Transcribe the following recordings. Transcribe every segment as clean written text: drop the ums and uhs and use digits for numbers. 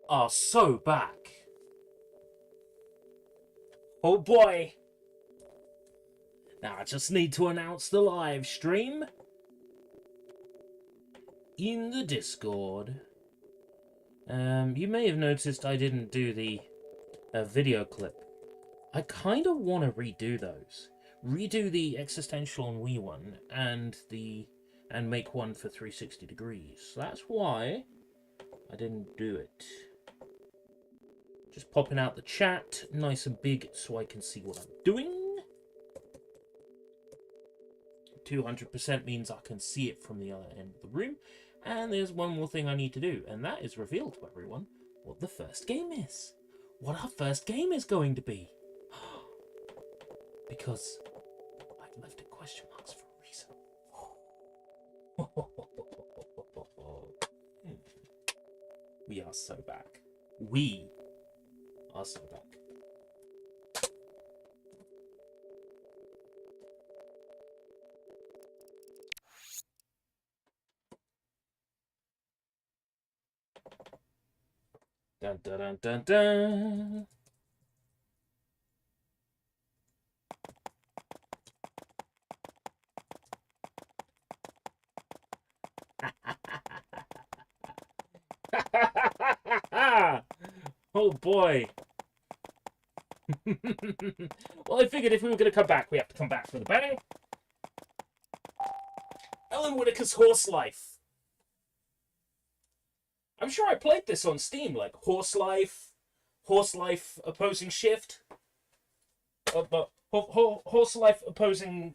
are so back. Oh boy. Now I just need to announce the live stream in the Discord. You may have noticed I didn't do the video clip. I kind of want to redo those. Redo the Existential On Wii one and make one for 360 degrees. That's why I didn't do it. Just popping out the chat nice and big so I can see what I'm doing. 200% means I can see it from the other end of the room. And there's one more thing I need to do, and that is reveal to everyone what the first game is. What our first game is going to be. Because I've left it question marks for a reason. We are so back. We are so back. Dun dun dun dun dun. Oh boy. Well, I figured if we were going to come back, we have to come back for the bang. Alan Whitaker's Horse Life. I'm sure I played this on Steam, like Horse Life opposing shift, Horse Life opposing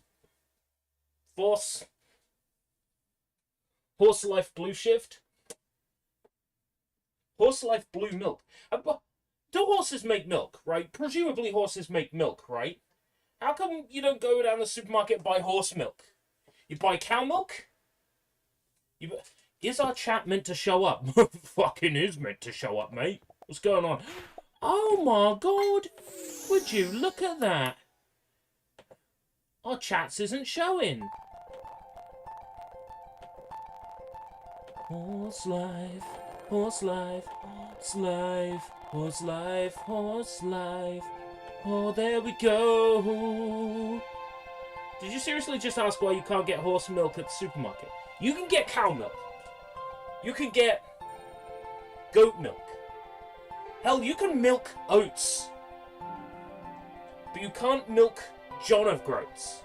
force, Horse Life blue shift, Horse Life blue milk. Do horses make milk, right? Presumably horses make milk, right? How come you don't go down the supermarket and buy horse milk? You buy cow milk? Is our chat meant to show up? Fucking is meant to show up, mate. What's going on? Oh my god! Would you look at that? Our chats isn't showing. Horse life, horse life, horse life, horse life, horse life. Oh, there we go. Did you seriously just ask why you can't get horse milk at the supermarket? You can get cow milk. You can get goat milk. Hell, you can milk oats. But you can't milk John of Groats.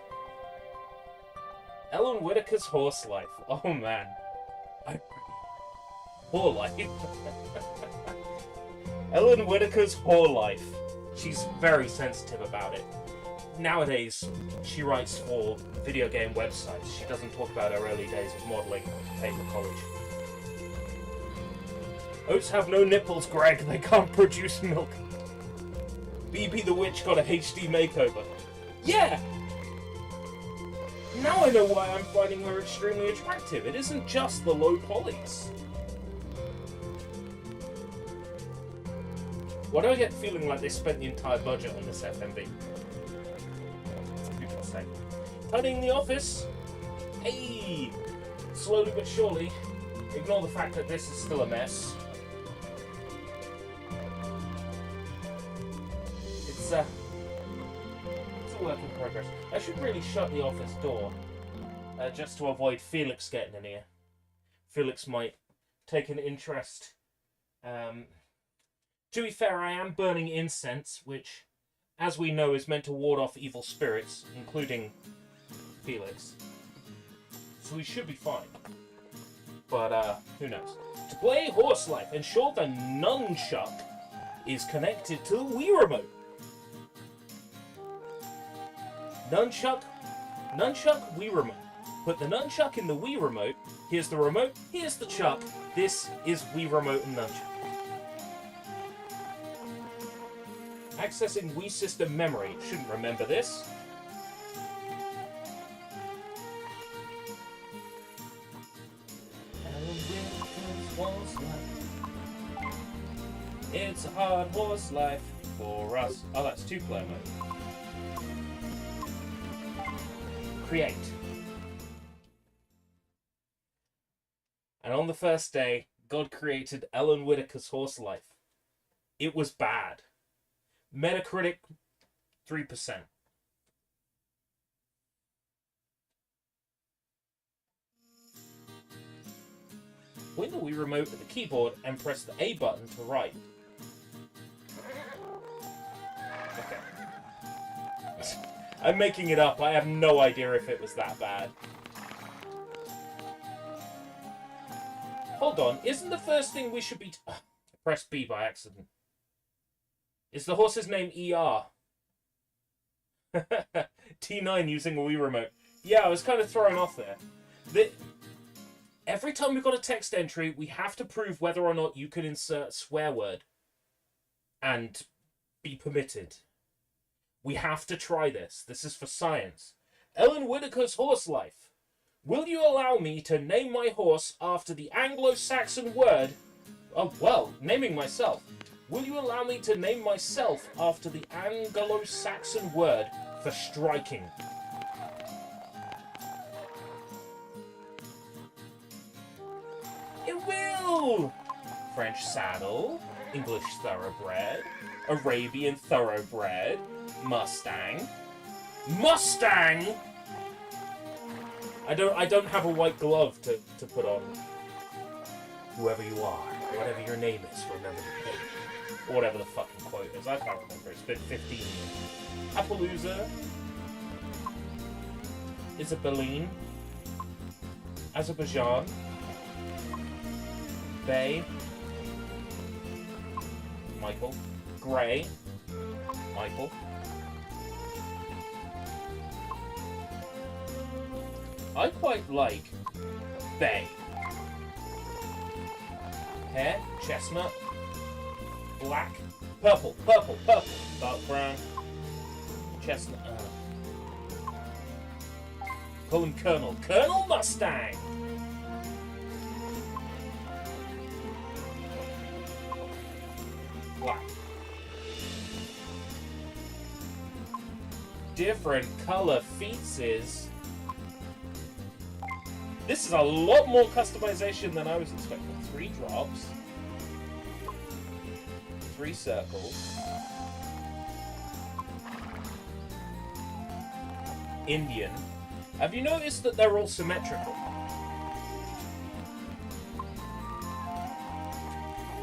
Alan Whitaker's Horse Life. Oh man. Whore Life. Alan Whitaker's Whore Life. She's very sensitive about it. Nowadays, she writes for video game websites. She doesn't talk about her early days of modelling or paying for college. Oats have no nipples, Greg. They can't produce milk. BB the Witch got a HD makeover. Yeah! Now I know why I'm finding her extremely attractive. It isn't just the low polys. Why do I get the feeling like they spent the entire budget on this FMV? People say. Cutting the office. Hey! Slowly but surely. Ignore the fact that this is still a mess. It's a work in progress. I should really shut the office door, just to avoid Felix getting in here. Felix might take an interest. To be fair, I am burning incense, which, as we know, is meant to ward off evil spirits, including Felix. So we should be fine. But, who knows. To play Horse Life, ensure the nunchuck is connected to the Wii remote. Nunchuck, Wii remote. Put the nunchuck in the Wii remote. Here's the remote, here's the chuck. This is Wii remote and nunchuck. Accessing Wii system memory. Shouldn't remember this. It's a hard horse life for us. Oh, that's two-player mode. Create. And on the first day, God created Alan Whitaker's Horse Life. It was bad. Metacritic, 3%. Point the Wii remote at the keyboard and press the A button to write. Okay. I'm making it up. I have no idea if it was that bad. Hold on. Isn't the first thing we should be... I pressed B by accident. Is the horse's name ER? T9 using a Wii remote. Yeah, I was kind of thrown off there. Every time we've got a text entry, we have to prove whether or not you can insert a swear word and be permitted. We have to try this. This is for science. Ellen Whitaker's horse life. Will you allow me to name my horse after the Anglo-Saxon word... Oh, well, naming myself. Will you allow me to name myself after the Anglo-Saxon word for striking? It will! French saddle, English thoroughbred, Arabian thoroughbred, Mustang. Mustang! I don't have a white glove to put on. Whoever you are, whatever your name is, remember the page. Or whatever the fucking quote is. I can't remember. It's been 15 years. Appaloosa. Isabeline. Azerbaijan. Bay. Michael. Gray. Michael. I quite like Bay. Hair, chestnut, black, purple, purple, purple, dark brown, chestnut. Call him Colonel. Colonel Mustang! Black. Different color features. This is a lot more customization than I was expecting. 3 drops. 3 circles. Indian. Have you noticed that they're all symmetrical?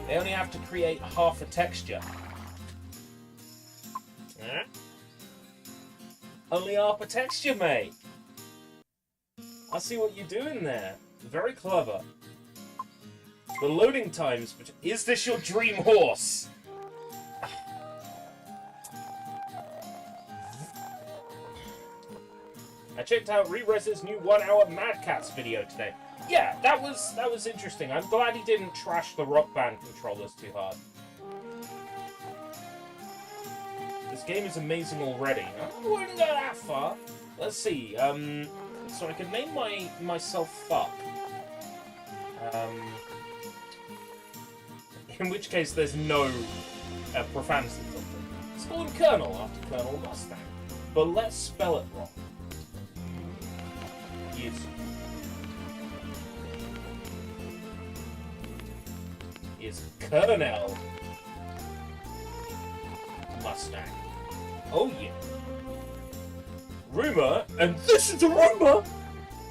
They only have to create half a texture. Only half a texture, mate. I see what you're doing there. Very clever. The loading times... Is this your dream horse? I checked out Re-Rez's new 1-hour Mad Cats video today. Yeah, that was interesting. I'm glad he didn't trash the Rock Band controllers too hard. This game is amazing already. I wouldn't go that far. Let's see, so I could name myself Fuck. In which case there's no profanity filter. Let's call him Colonel after Colonel Mustang. But let's spell it wrong. Is Colonel Mustang. Oh yeah. Rumor, and this is a rumor!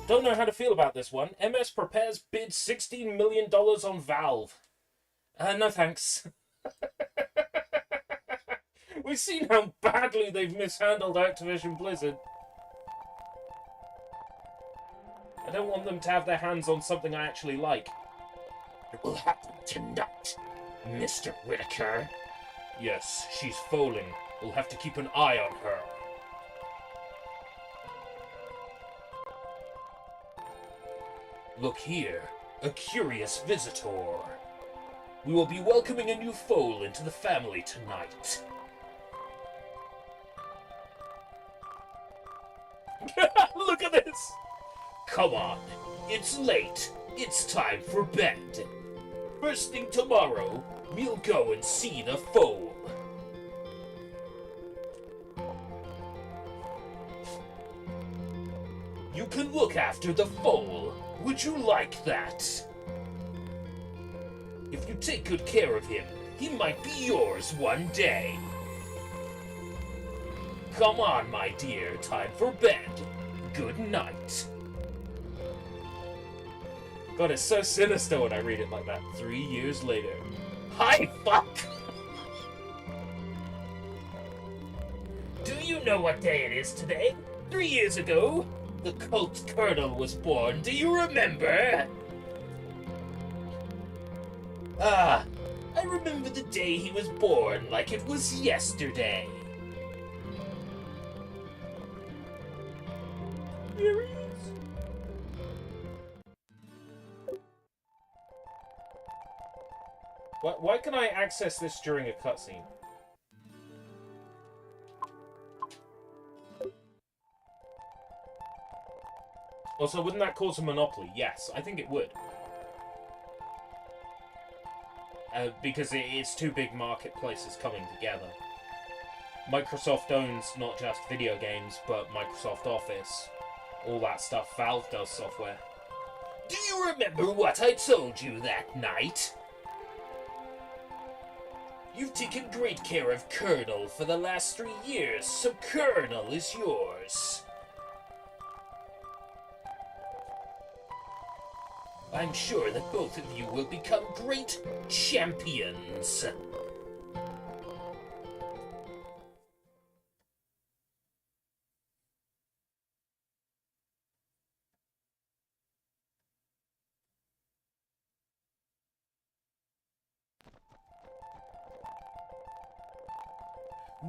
Don't know how to feel about this one. MS prepares bid $16 million on Valve. No thanks. We've seen how badly they've mishandled Activision Blizzard. I don't want them to have their hands on something I actually like. It will happen tonight, Mr. Whitaker. Yes, she's falling. We'll have to keep an eye on her. Look here, a curious visitor. We will be welcoming a new foal into the family tonight. Look at this! Come on, it's late. It's time for bed. First thing tomorrow, we'll go and see the foal. You can look after the foal. Would you like that? If you take good care of him, He might be yours one day. Come on, my dear. Time for bed. Good night. God, it's so sinister when I read it like that. 3 years later. Hi, fuck! Do you know what day it is today? 3 years ago, the cult colonel was born. Do you remember? Ah, I remember the day he was born like it was yesterday. Here he is. Why can I access this during a cutscene? Also, wouldn't that cause a monopoly? Yes, I think it would. Because it's two big marketplaces coming together. Microsoft owns not just video games, but Microsoft Office. All that stuff. Valve does software. Do you remember what I told you that night? You've taken great care of Colonel for the last 3 years, so Colonel is yours. I'm sure that both of you will become great champions.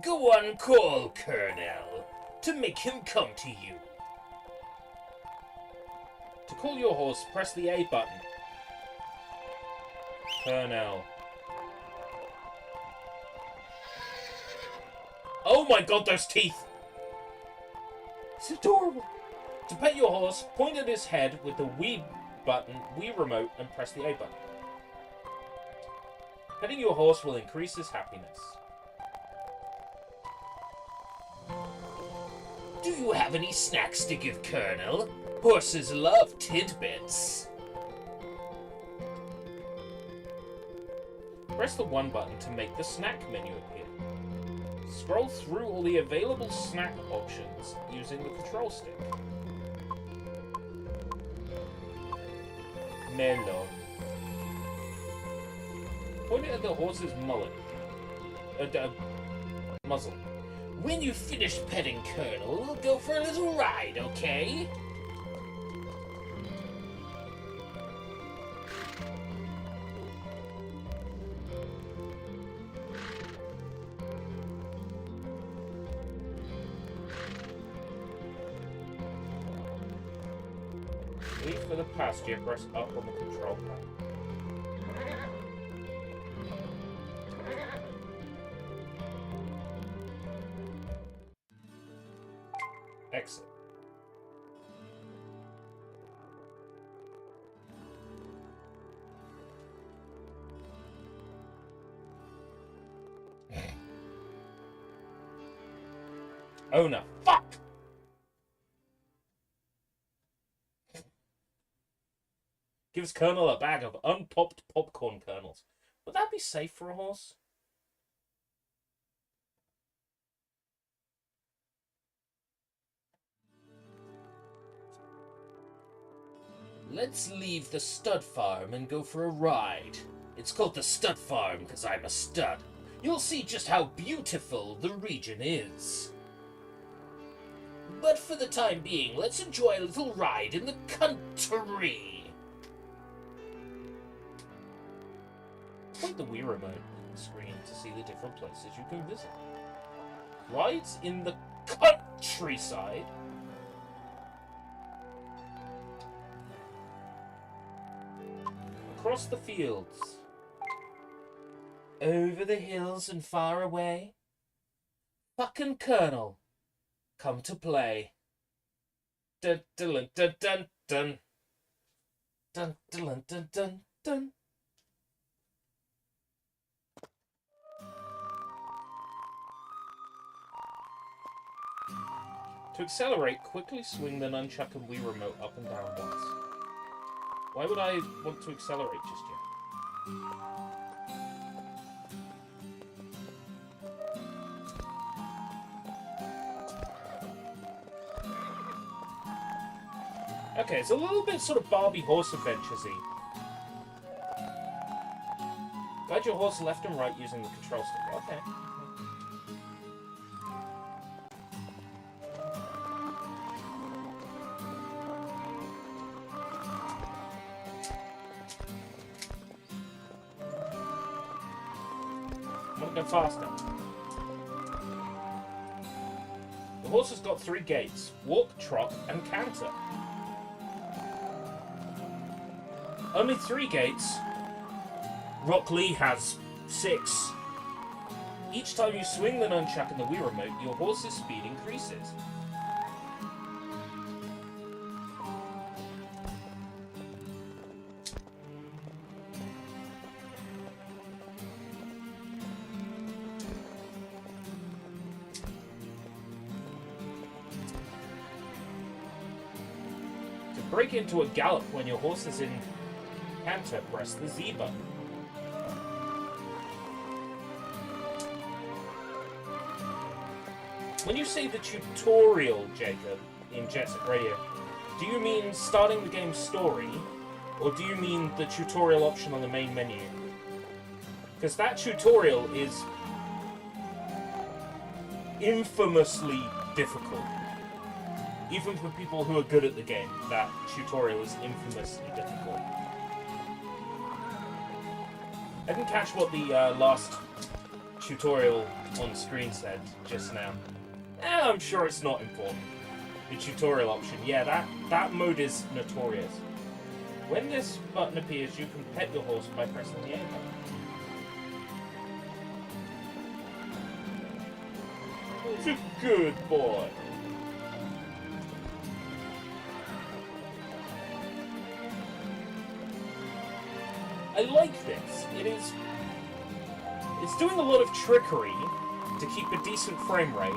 Go on, call Colonel to make him come to you. To call your horse, press the A button. Colonel. Oh my god, those teeth! It's adorable. To pet your horse, point at his head with the Wii button, Wii remote, and press the A button. Petting your horse will increase his happiness. Do you have any snacks to give Colonel? Horses love tidbits. Press the 1 button to make the snack menu appear. Scroll through all the available snack options using the control stick. Melon. Point it at the horse's mullet. Muzzle. When you finish petting Colonel, we'll go for a little ride, okay? Leave for the pasture, press up on the control pad. Exit. Oh no. Fuck! Gives Colonel a bag of unpopped popcorn kernels. Would that be safe for a horse? Let's leave the stud farm and go for a ride. It's called the stud farm because I'm a stud. You'll see just how beautiful the region is. But for the time being, let's enjoy a little ride in the country. Point the Wii remote on the screen to see the different places you can visit. Rides in the countryside. Across the fields. Over the hills and far away. Fucking Colonel. Come to play. Dun dun dun dun dun. Dun dun dun dun dun. To accelerate, quickly swing the nunchuck and Wii remote up and down once. Why would I want to accelerate just yet? Okay, it's a little bit sort of Barbie horse adventures-y. Guide your horse left and right using the control stick. Okay. I want to go faster. The horse has got 3 gaits: walk, trot, and canter. Only 3 gaits. Rock Lee has 6. Each time you swing the nunchuck in the Wii remote, your horse's speed increases. To break into a gallop when your horse is in canter, press the Z button. When you say the tutorial, Jacob, in Jet Set Radio, do you mean starting the game's story, or do you mean the tutorial option on the main menu? Because that tutorial is infamously difficult. Even for people who are good at the game, that tutorial is infamously difficult. I didn't catch what the last tutorial on screen said just now. I'm sure it's not important. The tutorial option, yeah, that mode is notorious. When this button appears, you can pet your horse by pressing the A button. It's a good boy. I like this. It's doing a lot of trickery to keep a decent frame rate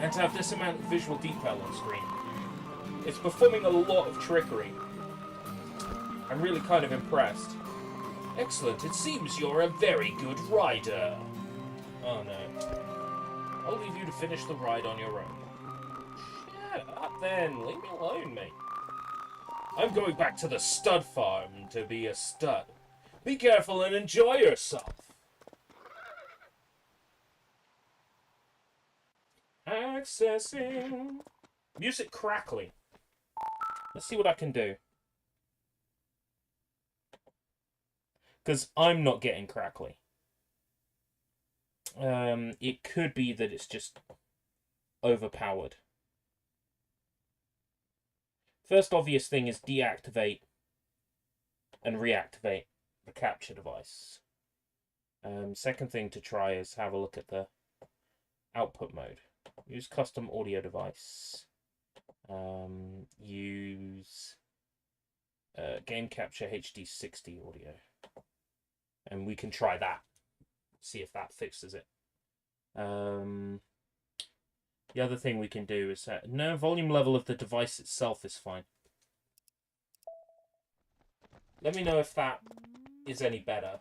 and to have this amount of visual detail on screen. It's performing a lot of trickery. I'm really kind of impressed. Excellent, it seems you're a very good rider. Oh no. I'll leave you to finish the ride on your own. Shut up then, leave me alone, mate. I'm going back to the stud farm to be a stud. Be careful and enjoy yourself. Accessing. Music crackly. Let's see what I can do. Because I'm not getting crackly. It could be that it's just overpowered. First obvious thing is deactivate and reactivate the capture device. Second thing to try is have a look at the output mode. Use custom audio device. Use game capture HD 60 audio. And we can try that. See if that fixes it. The other thing we can do is no, volume level of the device itself is fine. Let me know if that is any better.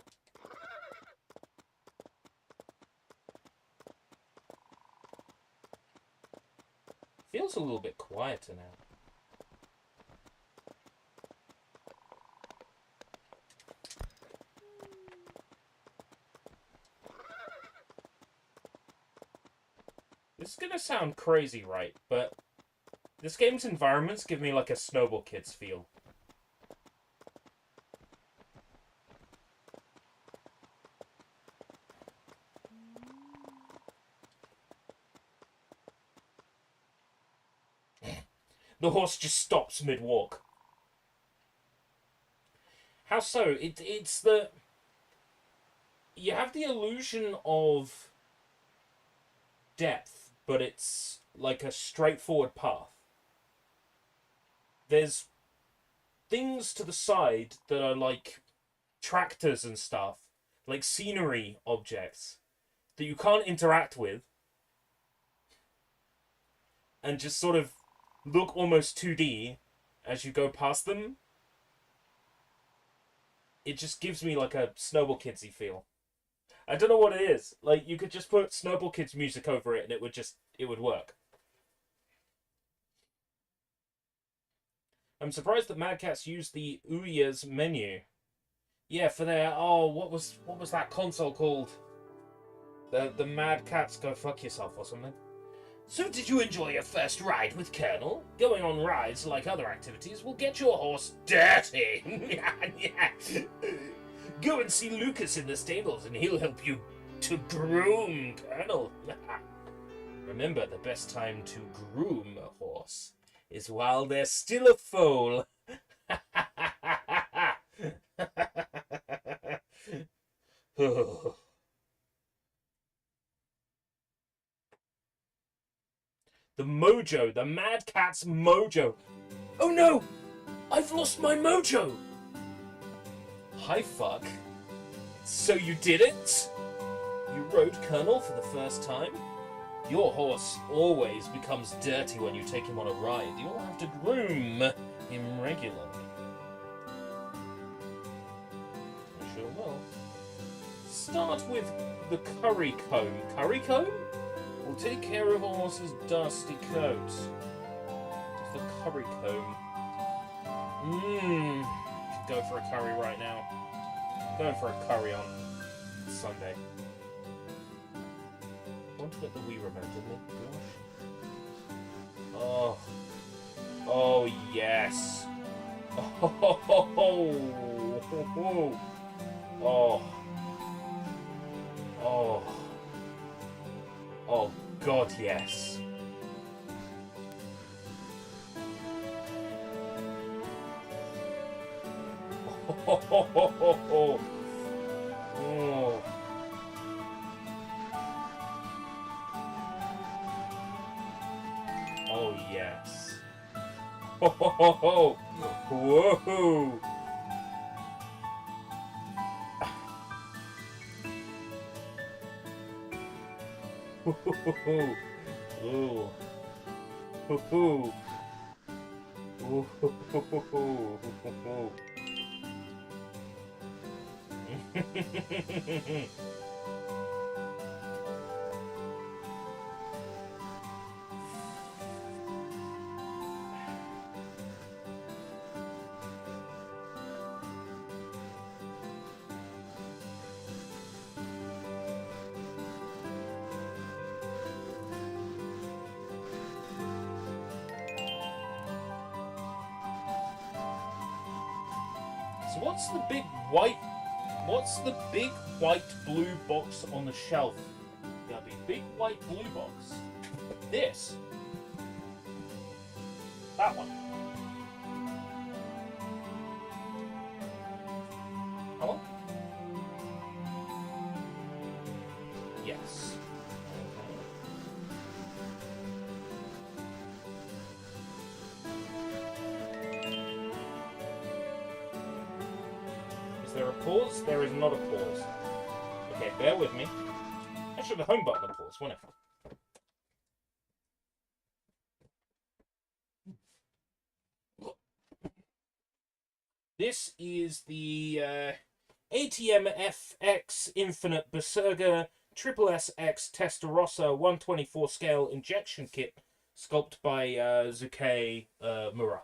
Feels a little bit quieter now. This is gonna sound crazy, right? But this game's environments give me like a Snowball Kids feel. The horse just stops mid-walk. How so? It's the... You have the illusion of depth, but it's like a straightforward path. There's things to the side that are like tractors and stuff, like scenery objects, that you can't interact with, and just sort of look almost 2D as you go past them. It just gives me like a Snowball Kidsy feel. I don't know what it is. Like, you could just put Snowball Kids music over it and it would work. I'm surprised that Mad Catz used the Ouya's menu. Yeah, for their what was that console called? The Mad Catz Go Fuck Yourself or something. So did you enjoy your first ride with Colonel? Going on rides, like other activities, will get your horse dirty. Go and see Lucas in the stables and he'll help you to groom Colonel. Remember, the best time to groom a horse is while they're still a foal. The mojo, the Mad Catz mojo. Oh no! I've lost my mojo! Hi, fuck. So you did it? You rode Colonel for the first time? Your horse always becomes dirty when you take him on a ride. You'll have to groom him regularly. I sure will. Start with the curry comb. Curry comb? Will take care of a horse's dusty coat. Just the curry comb. Could go for a curry right now. Going for a curry on Sunday. I want to get the Wii remote, didn't it? Gosh. Oh yes. Oh God, yes. Oh. Oh yes. Whoa. So what's the big white blue box on the shelf? Gotta be big white blue box. This. That one. That one? Yes. Is there a pause? There is not a pause. Okay, bear with me. Actually, the home button, of course, won't it? This is the ATM FX Infinite Berserker Triple SX Testarossa 124 scale injection kit, sculpted by Zuke Mura.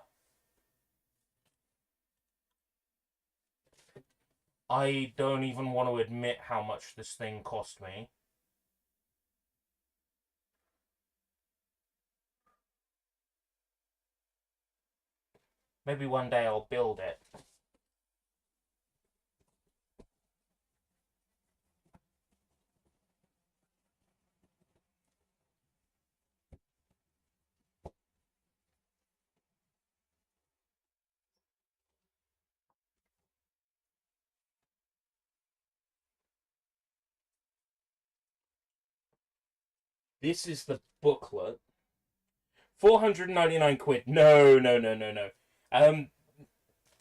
I don't even want to admit how much this thing cost me. Maybe one day I'll build it. This is the booklet. 499 quid. No.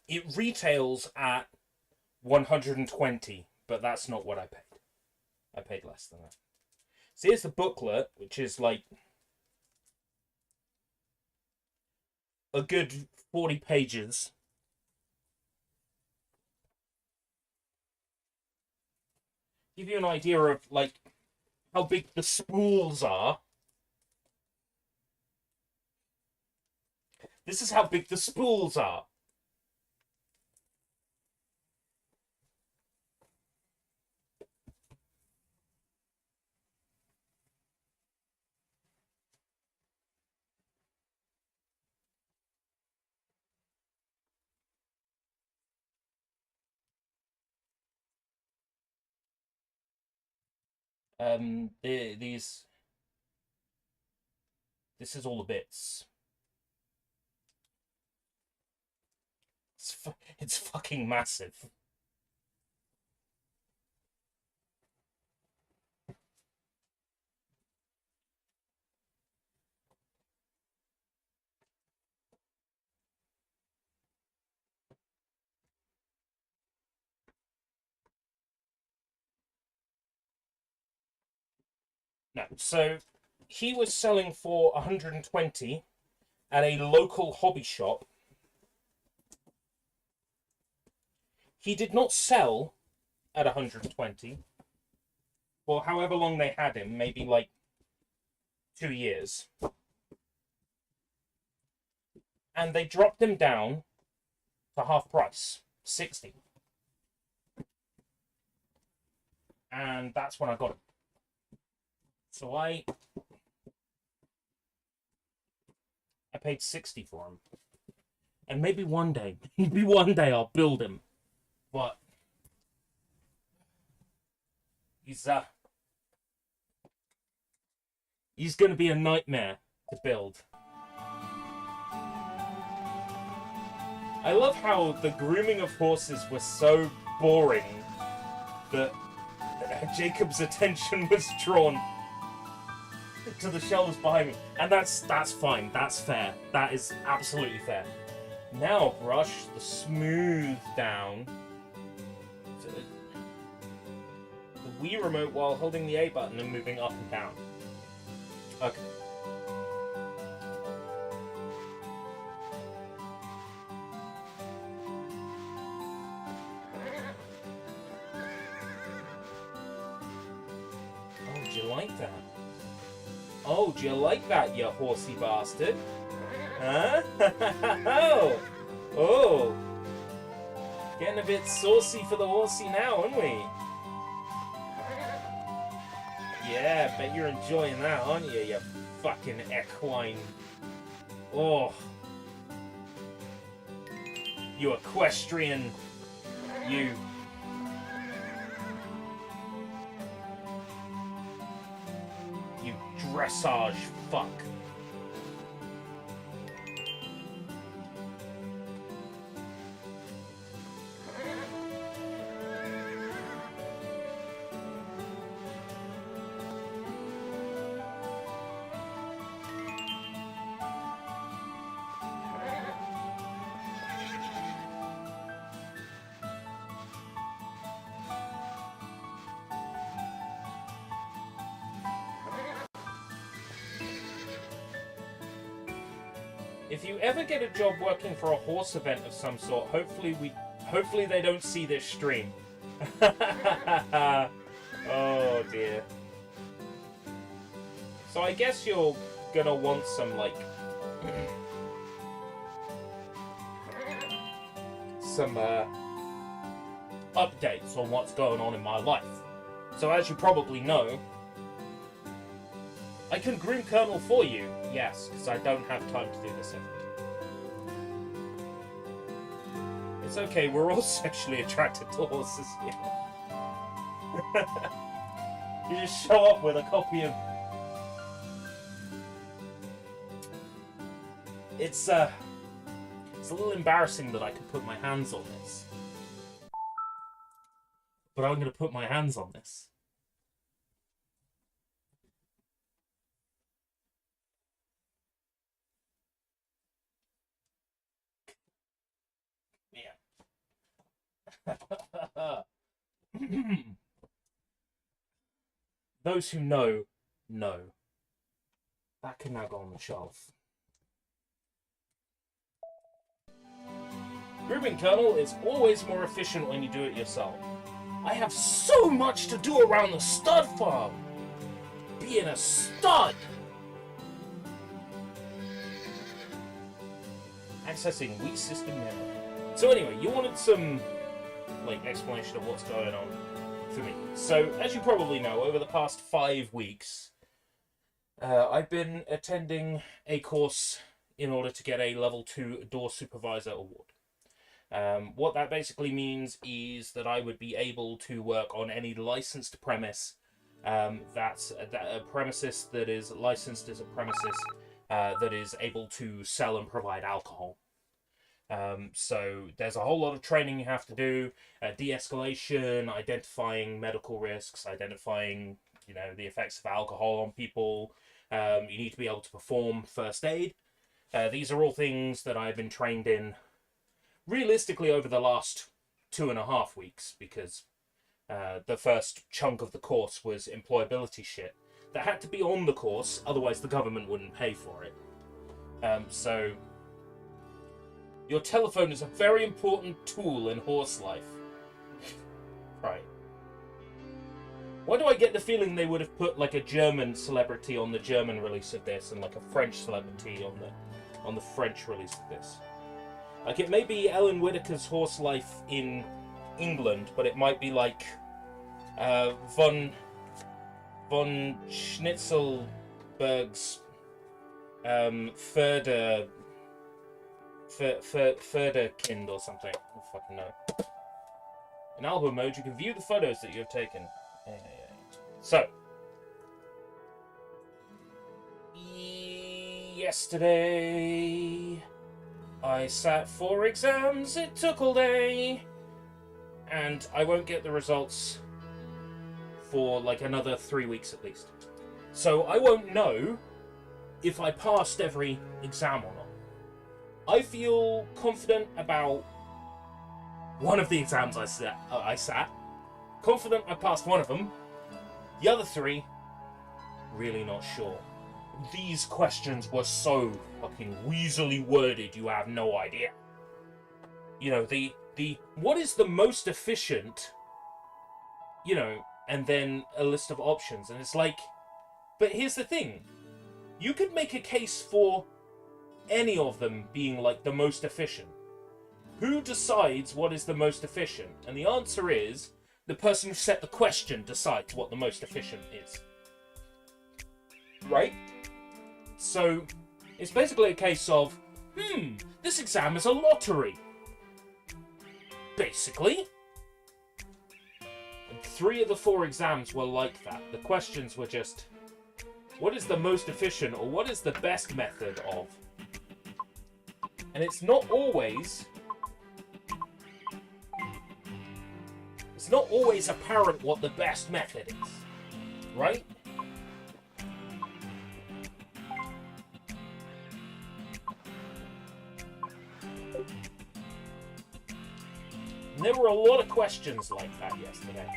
It retails at 120, but that's not what I paid. I paid less than that. So here's the booklet, which is like a good 40 pages. Give you an idea of like how big the spools are. This is how big the spools are. This is all the bits. It's fucking massive. No, so he was selling for 120 at a local hobby shop. He did not sell at 120 for however long they had him, maybe like 2 years. And they dropped him down to half price, 60. And that's when I got him. So I paid 60 for him. And maybe one day I'll build him. But he's going to be a nightmare to build. I love how the grooming of horses was so boring that Jacob's attention was drawn to the shelves behind me. And that's fine. That's fair. That is absolutely fair. Now brush the smooth down to the Wii remote while holding the A button and moving up and down. Okay. Oh, do you like that? Oh, do you like that, you horsey bastard? Huh? Oh. Getting a bit saucy for the horsey now, aren't we? Yeah, bet you're enjoying that, aren't you, you fucking equine? Oh. You equestrian. You. You dressage fuck. If you ever get a job working for a horse event of some sort, hopefully they don't see this stream. Oh dear. So I guess you're gonna want some like some updates on what's going on in my life. So as you probably know, I can groom Colonel for you, yes, because I don't have time to do this every day. It's okay, we're all sexually attracted to horses here. You just show up with a copy of... It's a little embarrassing that I can put my hands on this. But I'm going to put my hands on this. Those who know, know. That can now go on the shelf. Grooming, Colonel, is always more efficient when you do it yourself. I have so much to do around the stud farm. Being a stud. accessing Wii system memory. So anyway, you wanted some, like, explanation of what's going on for me. So, as you probably know, over the past 5 weeks, I've been attending a course in order to get a level 2 door supervisor award. What that basically means is that I would be able to work on any licensed premise that's a premises that is licensed as a premises that is able to sell and provide alcohol. So there's a whole lot of training you have to do, de-escalation, identifying medical risks, identifying, the effects of alcohol on people. You need to be able to perform first aid. These are all things that I've been trained in realistically over the last 2.5 weeks, because the first chunk of the course was employability shit that had to be on the course, otherwise the government wouldn't pay for it. So your telephone is a very important tool in horse life. Right. Why do I get the feeling they would have put like a German celebrity on the German release of this and like a French celebrity on the French release of this? Like, it may be Ellen Whitaker's horse life in England, but it might be like von Schnitzelberg's Förderkind or something. I don't fucking know. In album mode, you can view the photos that you have taken. So, yesterday I sat for exams. It took all day, and I won't get the results for like another 3 weeks at least. So I won't know if I passed every exam or not. I feel confident about one of the exams I sat. Confident I passed one of them. The other 3, really not sure. These questions were so fucking weaselly worded, you have no idea. The what is the most efficient, and then a list of options, and it's like, but here's the thing. You could make a case for any of them being like the most efficient. Who decides what is the most efficient? And the answer is, the person who set the question decides what the most efficient is. Right? So, it's basically a case of, this exam is a lottery. Basically. And 3 of the 4 exams were like that. The questions were just, what is the most efficient, or what is the best method of? And it's not always apparent what the best method is, right? And there were a lot of questions like that yesterday.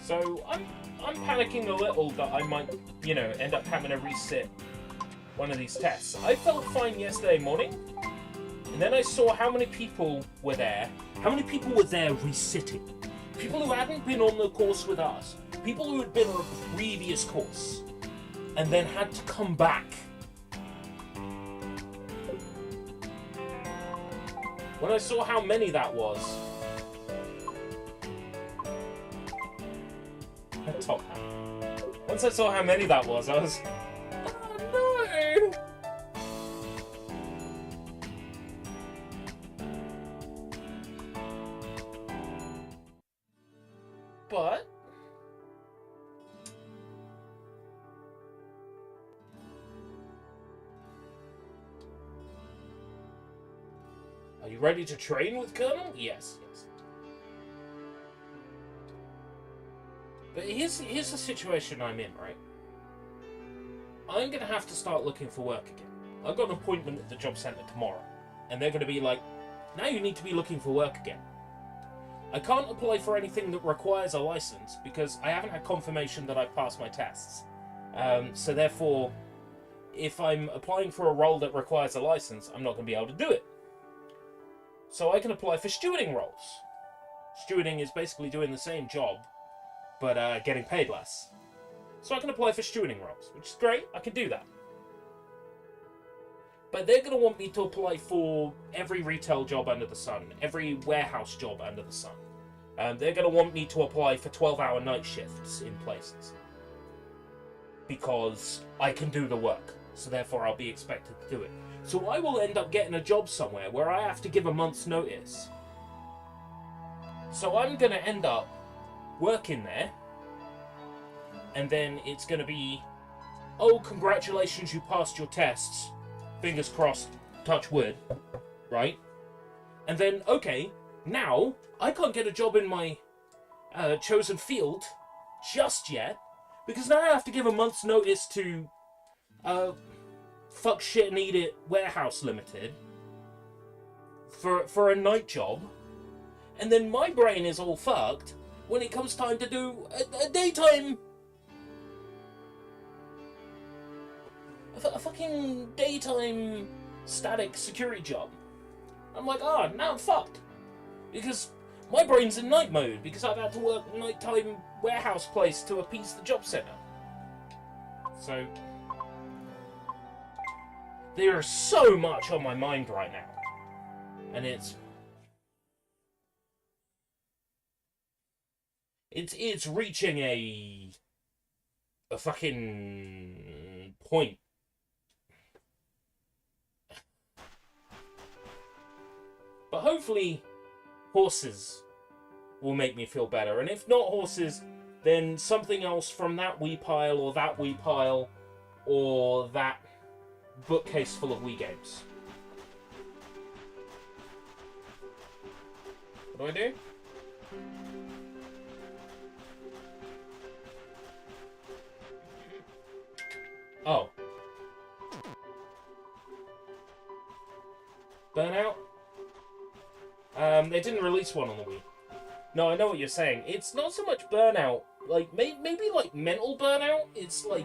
So I'm panicking a little that I might, end up having to resit one of these tests. I felt fine yesterday morning, and then I saw how many people were there. How many people were there resitting? People who hadn't been on the course with us. People who had been on a previous course, and then had to come back. When I saw how many that was, top hat. Once I saw how many that was, I was, oh no! But are you ready to train with Colonel? Yes. But here's the situation I'm in, right? I'm going to have to start looking for work again. I've got an appointment at the job centre tomorrow, and they're going to be like, now you need to be looking for work again. I can't apply for anything that requires a license because I haven't had confirmation that I've passed my tests. So therefore, if I'm applying for a role that requires a license, I'm not going to be able to do it. So I can apply for stewarding roles. Stewarding is basically doing the same job but getting paid less. So I can apply for stewarding roles, which is great. I can do that. But they're going to want me to apply for every retail job under the sun, every warehouse job under the sun. They're going to want me to apply for 12-hour night shifts in places. Because I can do the work, so therefore I'll be expected to do it. So I will end up getting a job somewhere where I have to give a month's notice. So I'm going to end up working there, and then it's going to be, oh, congratulations, you passed your tests. Fingers crossed, touch wood, right? And then, okay, now I can't get a job in my chosen field just yet, because now I have to give a month's notice to Fuck Shit and Eat It Warehouse Limited for a night job, and then my brain is all fucked when it comes time to do a daytime, a fucking daytime static security job. I'm like, now I'm fucked, because my brain's in night mode because I've had to work nighttime warehouse place to appease the job centre. So there's so much on my mind right now, and it's reaching a fucking point. But hopefully horses will make me feel better, and if not horses, then something else from that Wii pile, or that Wii pile, or that bookcase full of Wii games. What do I do? Oh. Burnout? They didn't release one on the Wii. No, I know what you're saying. It's not so much burnout. Like, maybe like mental burnout? It's like...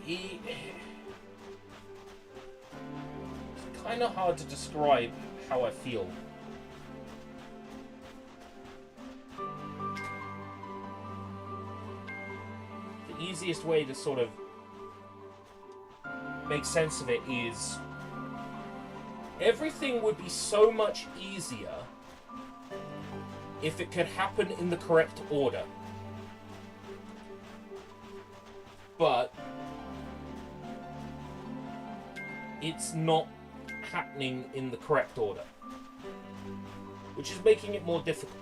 It's kind of hard to describe how I feel. The easiest way to sort of make sense of it is everything would be so much easier if it could happen in the correct order. But it's not happening in the correct order, which is making it more difficult.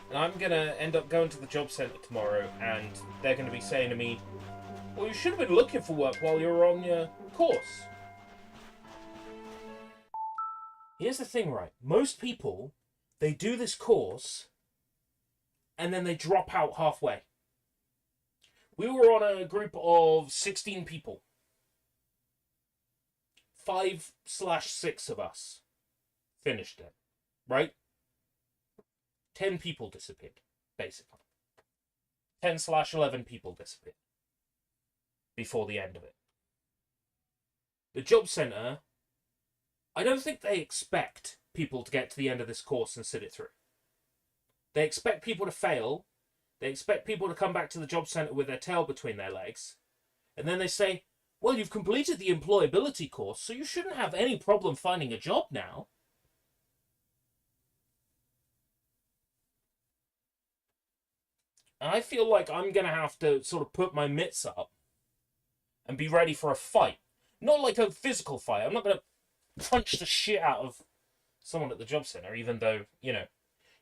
And I'm gonna end up going to the job centre tomorrow, and they're gonna be saying to me, well, you should have been looking for work while you were on your course. Here's the thing, right? Most people, they do this course, and then they drop out halfway. We were on a group of 16 people. 5/6 of us finished it, right? 10 people disappeared, basically. 10/11 people disappeared before the end of it. The job centre, I don't think they expect people to get to the end of this course and sit it through. They expect people to fail. They expect people to come back to the job centre with their tail between their legs. And then they say, well, you've completed the employability course, so you shouldn't have any problem finding a job now. And I feel like I'm going to have to sort of put my mitts up and be ready for a fight. Not like a physical fight. I'm not going to punch the shit out of someone at the job centre, even though, you know,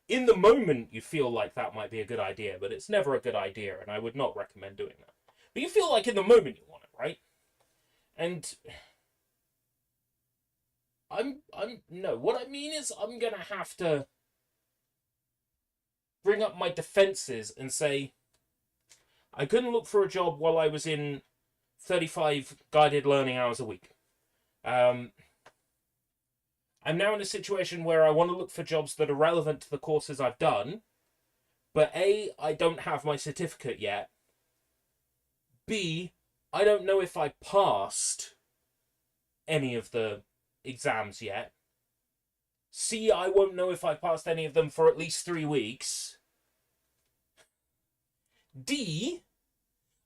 in the moment you feel like that might be a good idea, but it's never a good idea, and I would not recommend doing that. But you feel like in the moment you want it, right? And no, what I mean is I'm going to have to bring up my defences and say, I couldn't look for a job while I was in 35 guided learning hours a week. I'm now in a situation where I want to look for jobs that are relevant to the courses I've done, but A, I don't have my certificate yet. B, I don't know if I passed any of the exams yet. C, I won't know if I passed any of them for at least 3 weeks. D,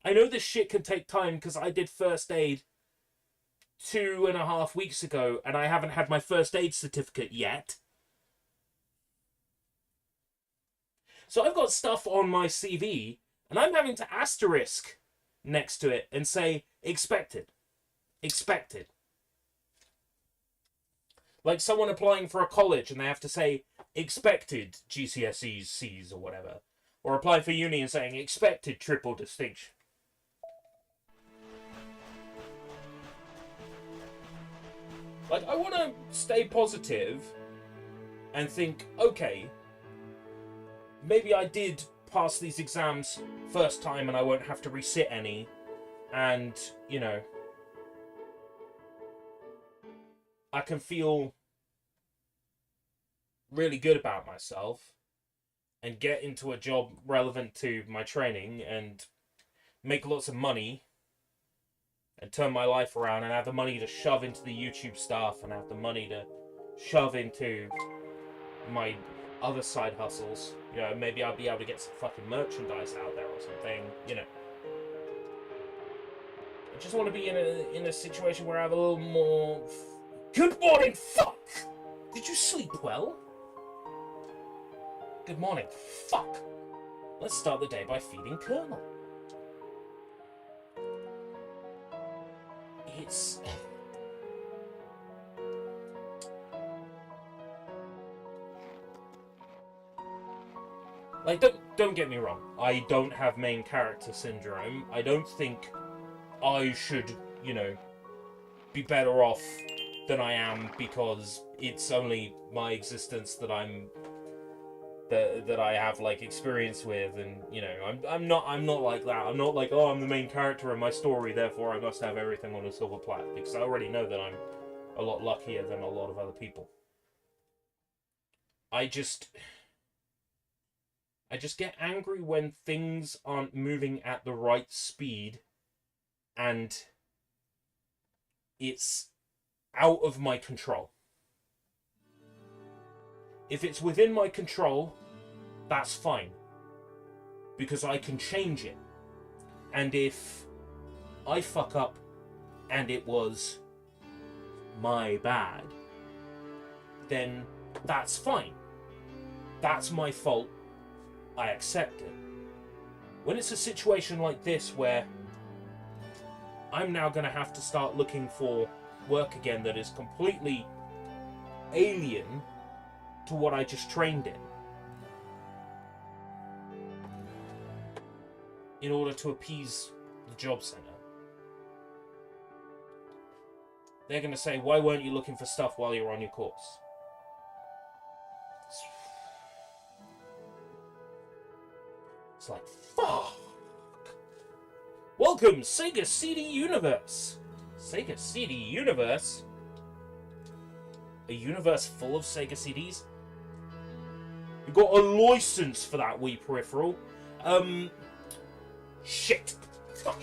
I know this shit can take time because I did first aid 2.5 weeks ago and I haven't had my first aid certificate yet. So I've got stuff on my CV and I'm having to asterisk next to it and say expected. Expected. Like someone applying for a college and they have to say expected GCSEs, C's or whatever. Or apply for uni and saying expected triple distinction. Like, I want to stay positive and think, okay, maybe I did pass these exams first time and I won't have to resit any. And, you know, I can feel really good about myself and get into a job relevant to my training and make lots of money and turn my life around and have the money to shove into the YouTube stuff and have the money to shove into my other side hustles. You know, maybe I'll be able to get some fucking merchandise out there or something, you know. I just want to be in a situation where I have a little more... Good morning, fuck! Did you sleep well? Good morning, fuck! Let's start the day by feeding Colonel. It's... Like, don't get me wrong. I don't have main character syndrome. I don't think I should, you know, be better off than I am because it's only my existence that that I have like experience with, and you know, I'm not like that. I'm not like, oh, I'm the main character in my story, therefore I must have everything on a silver platter, because I already know that I'm a lot luckier than a lot of other people. I just get angry when things aren't moving at the right speed and it's out of my control. If it's within my control, that's fine, because I can change it. And if I fuck up and it was my bad, then that's fine. That's my fault. I accept it. When it's a situation like this where I'm now going to have to start looking for work again that is completely alien to what I just trained in order to appease the job center, they're going to say, why weren't you looking for stuff while you were on your course? It's like, fuck! Welcome, Sega CD Universe! Sega CD Universe? A universe full of Sega CDs? You got a license for that Wii peripheral. Shit. Fuck.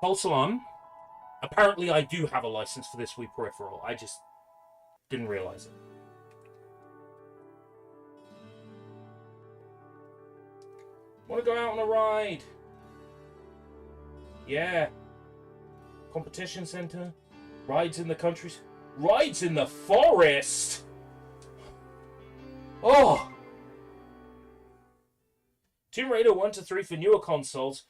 Pulse on. Apparently I do have a license for this Wii peripheral. I just didn't realize it. Want to go out on a ride? Yeah. Competition center. Rides in the countries. Rides in the forest! Oh! Tomb Raider 1 to 3 for newer consoles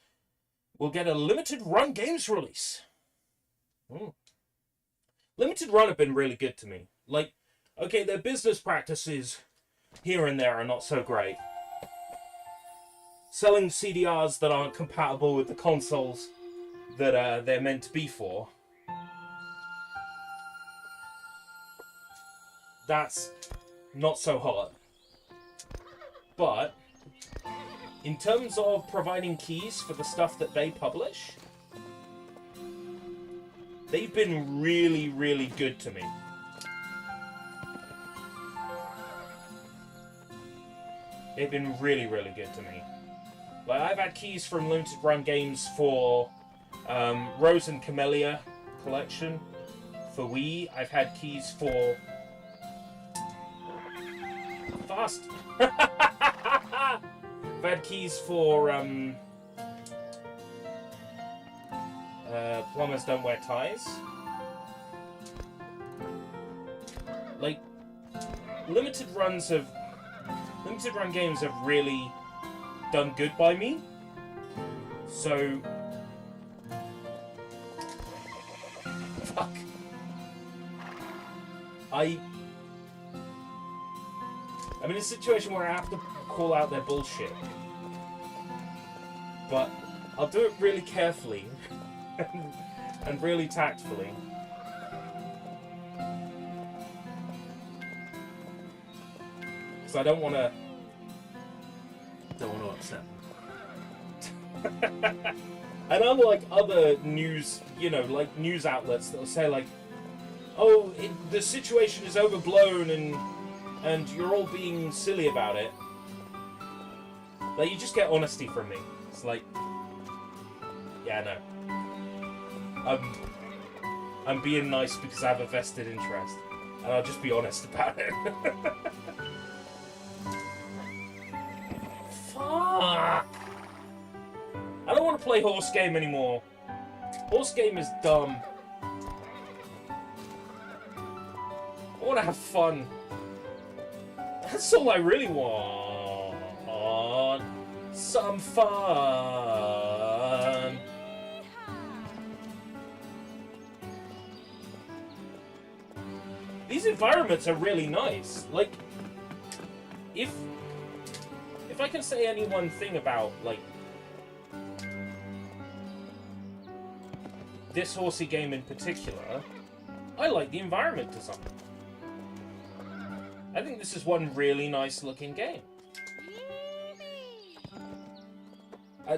will get a limited run games release. Limited run have been really good to me. Like, okay, their business practices here and there are not so great. Selling CDRs that aren't compatible with the consoles that they're meant to be for. That's not so hot. But in terms of providing keys for the stuff that they publish, they've been really, really good to me. They've been really, really good to me. Like, I've had keys from Limited Run Games for Rose and Camellia collection for Wii. I've had keys for... Fast! I've had keys for Plumbers Don't Wear Ties. Like, Limited Run Games have really done good by me. So... Fuck. I'm in a situation where I have to call out their bullshit. But I'll do it really carefully and really tactfully. Because I don't want to upset them. And unlike other news, like news outlets that'll say like, oh, the situation is overblown and you're all being silly about it. Like, you just get honesty from me. It's like, yeah, no. I'm being nice because I have a vested interest. And I'll just be honest about it. Fuck! I don't want to play horse game anymore. Horse game is dumb. I want to have fun. That's all I really want. Some fun. These environments are really nice. Like, if I can say any one thing about, like, this horsey game in particular, I like the environment design. I think this is one really nice looking game.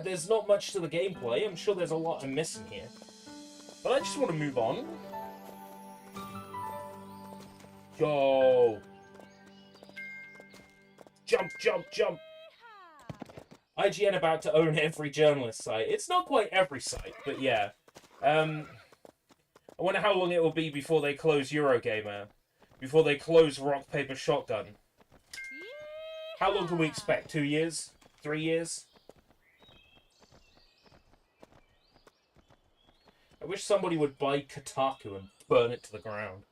There's not much to the gameplay. I'm sure there's a lot I'm missing here. But I just want to move on. Yo! Jump, jump, jump! IGN about to own every journalist site. It's not quite every site, but yeah. I wonder how long it will be before they close Eurogamer. Before they close Rock, Paper, Shotgun. How long can we expect? 2 years? 3 years? I wish somebody would buy Kotaku and burn it to the ground.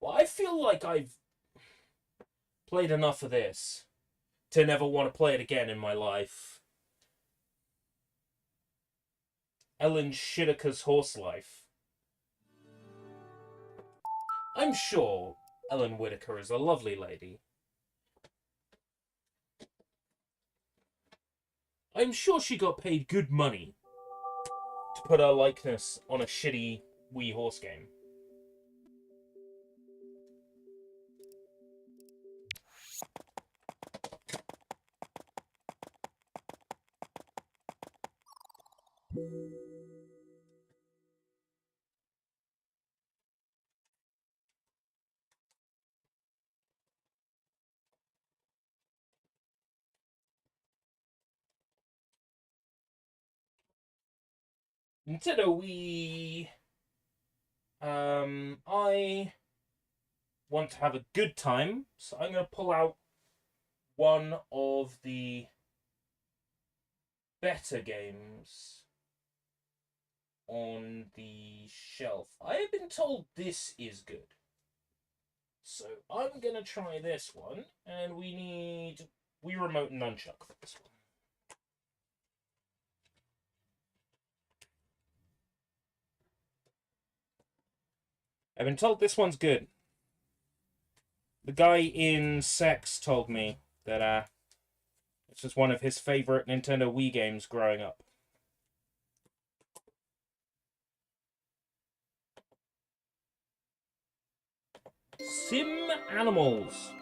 Well, I feel like I've played enough of this to never want to play it again in my life. Ellen Whittaker's Horse Life. I'm sure Ellen Whittaker is a lovely lady. I'm sure she got paid good money to put her likeness on a shitty Wii horse game. Nintendo Wii. I want to have a good time, so I'm going to pull out one of the better games on the shelf. I have been told this is good. So I'm going to try this one, and we need Wii Remote and Nunchuck for this one. I've been told this one's good. The guy in Sex told me that this was one of his favorite Nintendo Wii games growing up. SimAnimals.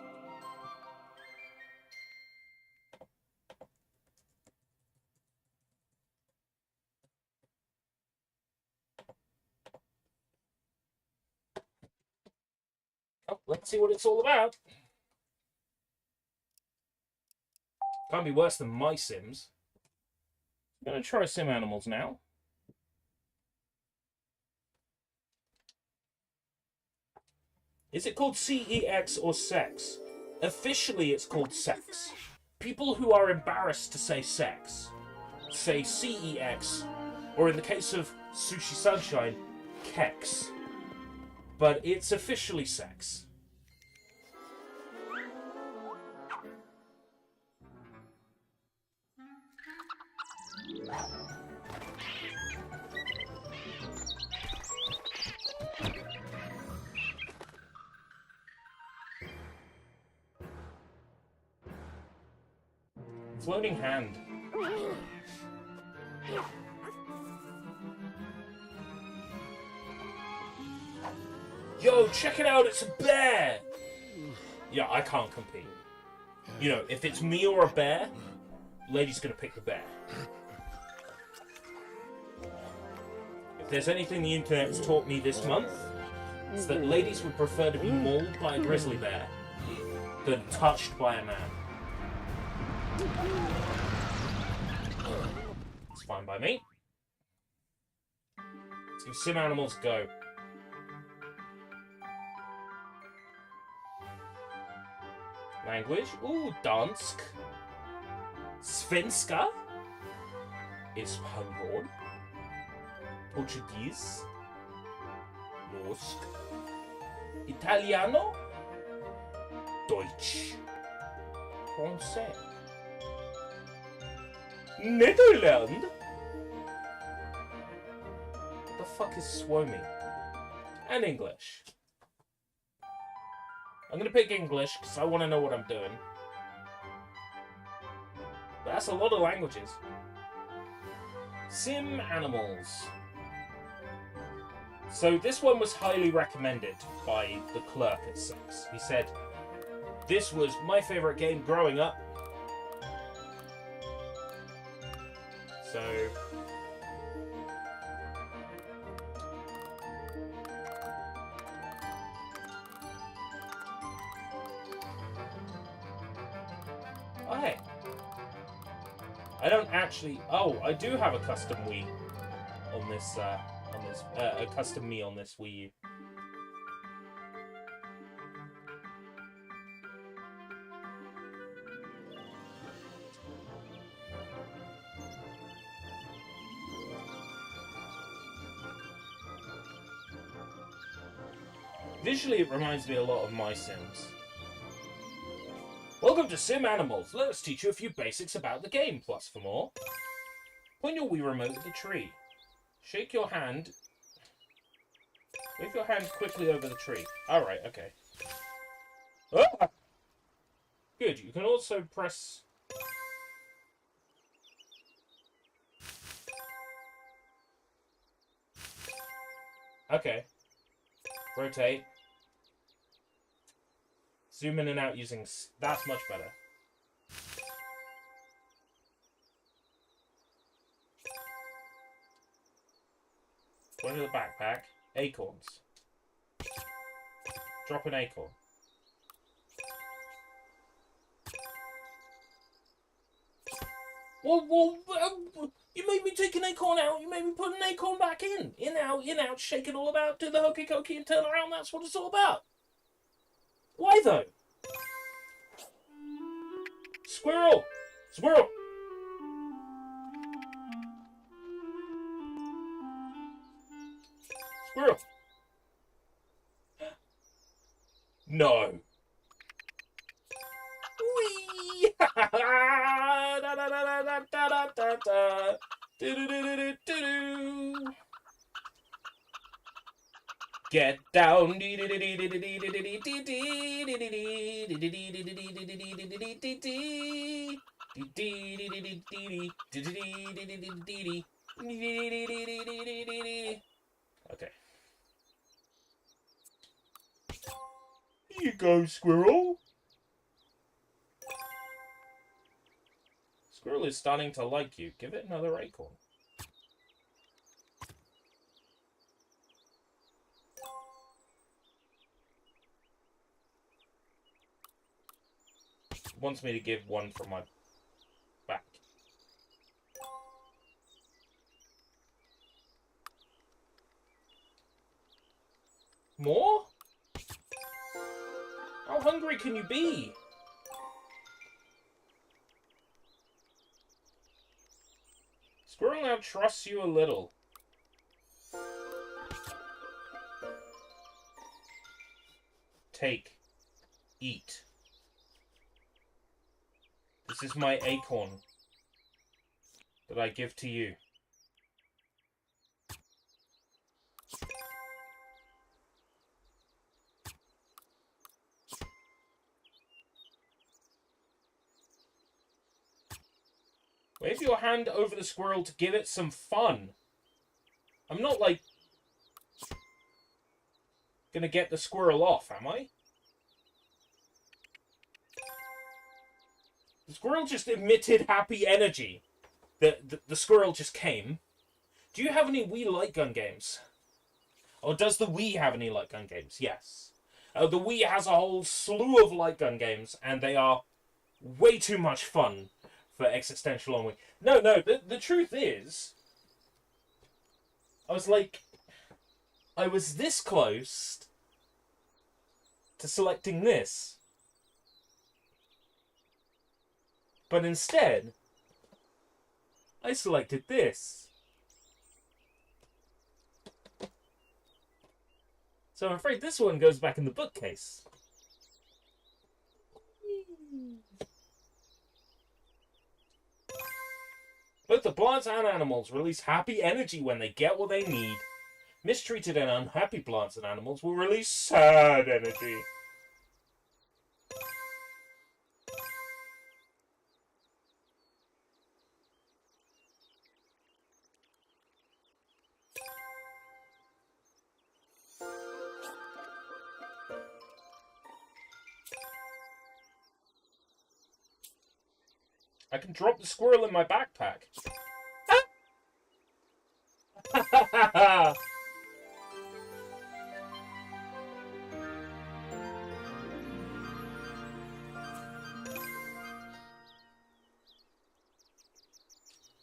Let's see what it's all about. Can't be worse than my Sims. I'm going to try SimAnimals now. Is it called CEX or sex? Officially, it's called sex. People who are embarrassed to say sex say CEX, or in the case of Sushi Sunshine, Kex. But it's officially sex. Floating hand. Yo, check it out, it's a bear! Yeah, I can't compete. You know, if it's me or a bear, lady's gonna pick the bear. If there's anything the internet's taught me this month, it's that ladies would prefer to be mauled by a grizzly bear than touched by a man. It's fine by me. Let's see SimAnimals go. Language. Ooh, Dansk. Svenska. Espanol. Portuguese. Norsk. Italiano. Deutsch. Français. Netherlands? What the fuck is Swomy? And English. I'm gonna pick English because I want to know what I'm doing. But that's a lot of languages. SimAnimals. So this one was highly recommended by the clerk at Sims. He said, this was my favourite game growing up. So... oh, hey. I don't actually... oh, I do have a custom Wii on this, a custom me on this Wii U. Visually, it reminds me a lot of my Sims. Welcome to SimAnimals. Let us teach you a few basics about the game. Plus, for more, point your Wii remote at the tree. Shake your hand. Wave your hand quickly over the tree. Alright, okay. Ah! Good, you can also press... okay. Rotate. Zoom in and out using... that's much better. Go into the backpack. Acorns. Drop an acorn. Whoa, you made me take an acorn out. You made me put an acorn back in. In, out, shake it all about, do the hokey cokey and turn around. That's what it's all about. Why, though? Squirrel! Squirrel! Squirrel! No! Whee! Get down. Okay. Here you go, squirrel. Squirrel is starting to like you. Give it another acorn. wants me to give one from my back. More? How hungry can you be? Squirrel now trusts you a little. Take. Eat. This is my acorn that I give to you. Wave your hand over the squirrel to give it some fun. I'm not, like, gonna get the squirrel off, am I? The squirrel just emitted happy energy. The squirrel just came. Do you have any Wii light gun games? Or does the Wii have any light gun games? Yes. The Wii has a whole slew of light gun games, and they are way too much fun for Existential On Wii. No, the truth is, I was this close to selecting this. But instead, I selected this. So I'm afraid this one goes back in the bookcase. Both the plants and animals release happy energy when they get what they need. Mistreated and unhappy plants and animals will release sad energy. I can drop the squirrel in my backpack.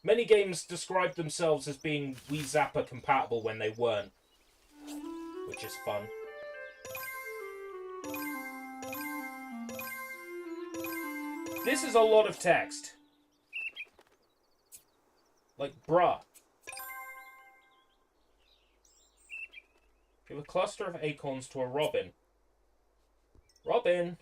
Many games describe themselves as being Wii Zapper compatible when they weren't, which is fun. This is a lot of text. Like, bruh. Give a cluster of acorns to a robin. Robin!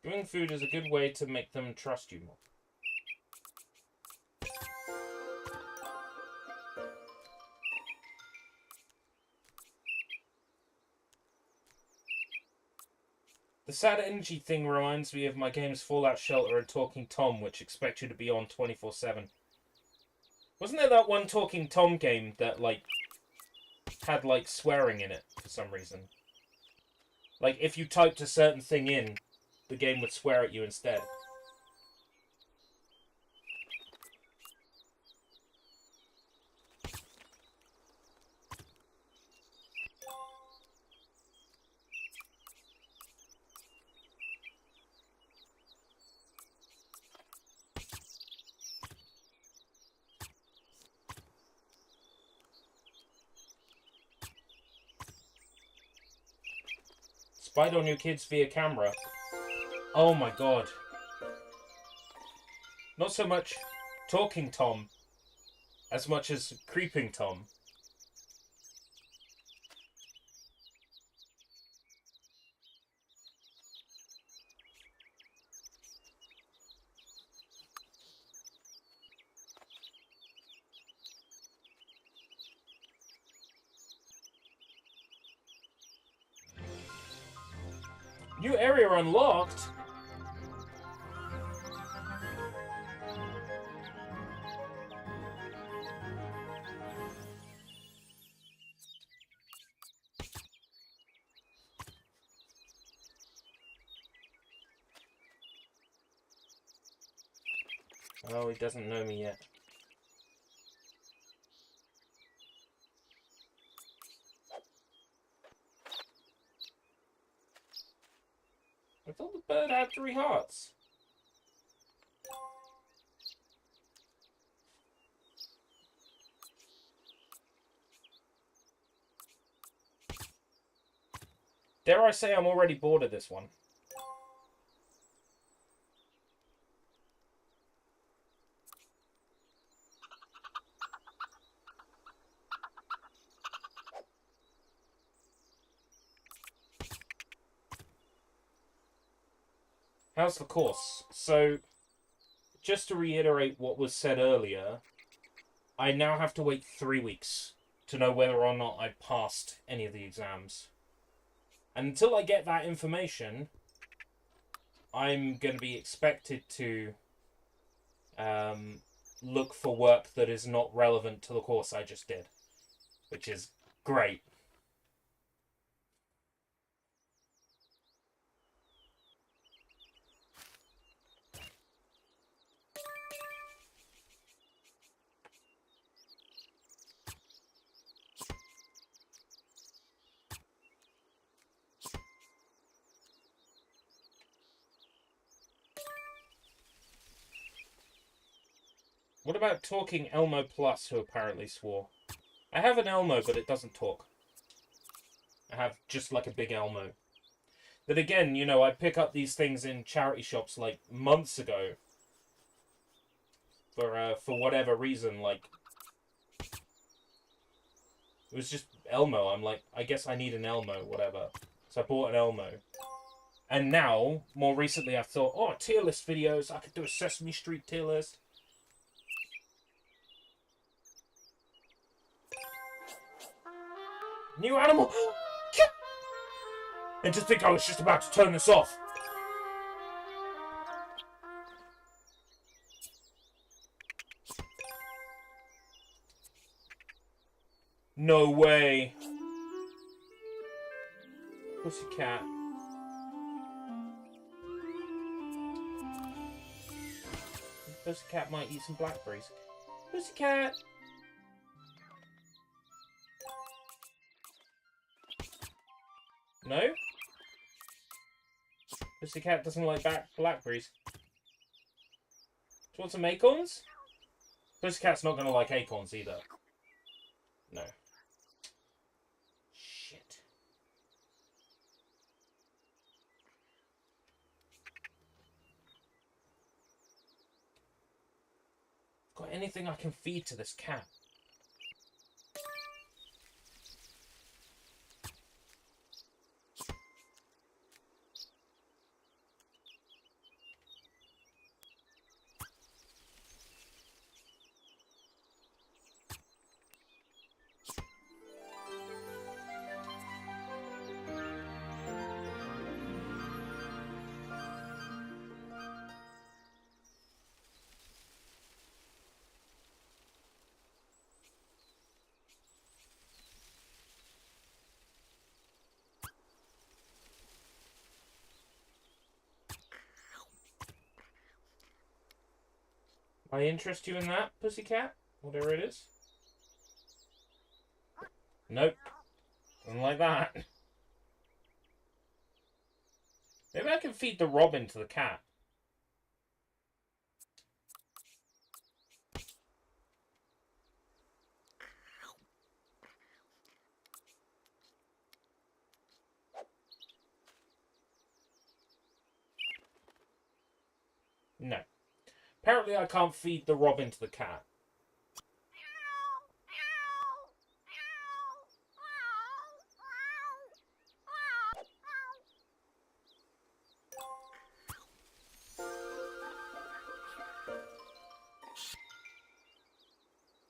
Giving food is a good way to make them trust you more. The sad energy thing reminds me of my games Fallout Shelter and Talking Tom, which expect you to be on 24/7. Wasn't there that one Talking Tom game that, like, had, like, swearing in it for some reason? Like, if you typed a certain thing in, the game would swear at you instead. Spied on your kids via camera. Oh my god. Not so much Talking Tom as much as Creeping Tom. New area unlocked? Oh, he doesn't know me yet. I thought the bird had 3 hearts. Dare I say I'm already bored of this one. How's the course? So, just to reiterate what was said earlier, I now have to wait 3 weeks to know whether or not I passed any of the exams. And until I get that information, I'm going to be expected to look for work that is not relevant to the course I just did, which is great. What about talking Elmo Plus, who apparently swore? I have an Elmo, but it doesn't talk. I have just like a big Elmo. But again, you know, I pick up these things in charity shops like months ago. For whatever reason, like... It was just Elmo. I'm like, I guess I need an Elmo, whatever. So I bought an Elmo. And now, more recently, I thought, oh, tier list videos. I could do a Sesame Street tier list. New animal! And to think I was just about to turn this off. No way. Pussycat. Pussycat might eat some blackberries. Pussycat! No? Pussycat doesn't like blackberries. Do you want some acorns? Pussycat's not going to like acorns either. No. Shit. Got anything I can feed to this cat? I interest you in that, pussycat? Whatever it is? Nope. Doesn't like that. Maybe I can feed the robin to the cat. No. Apparently I can't feed the robin to the cat.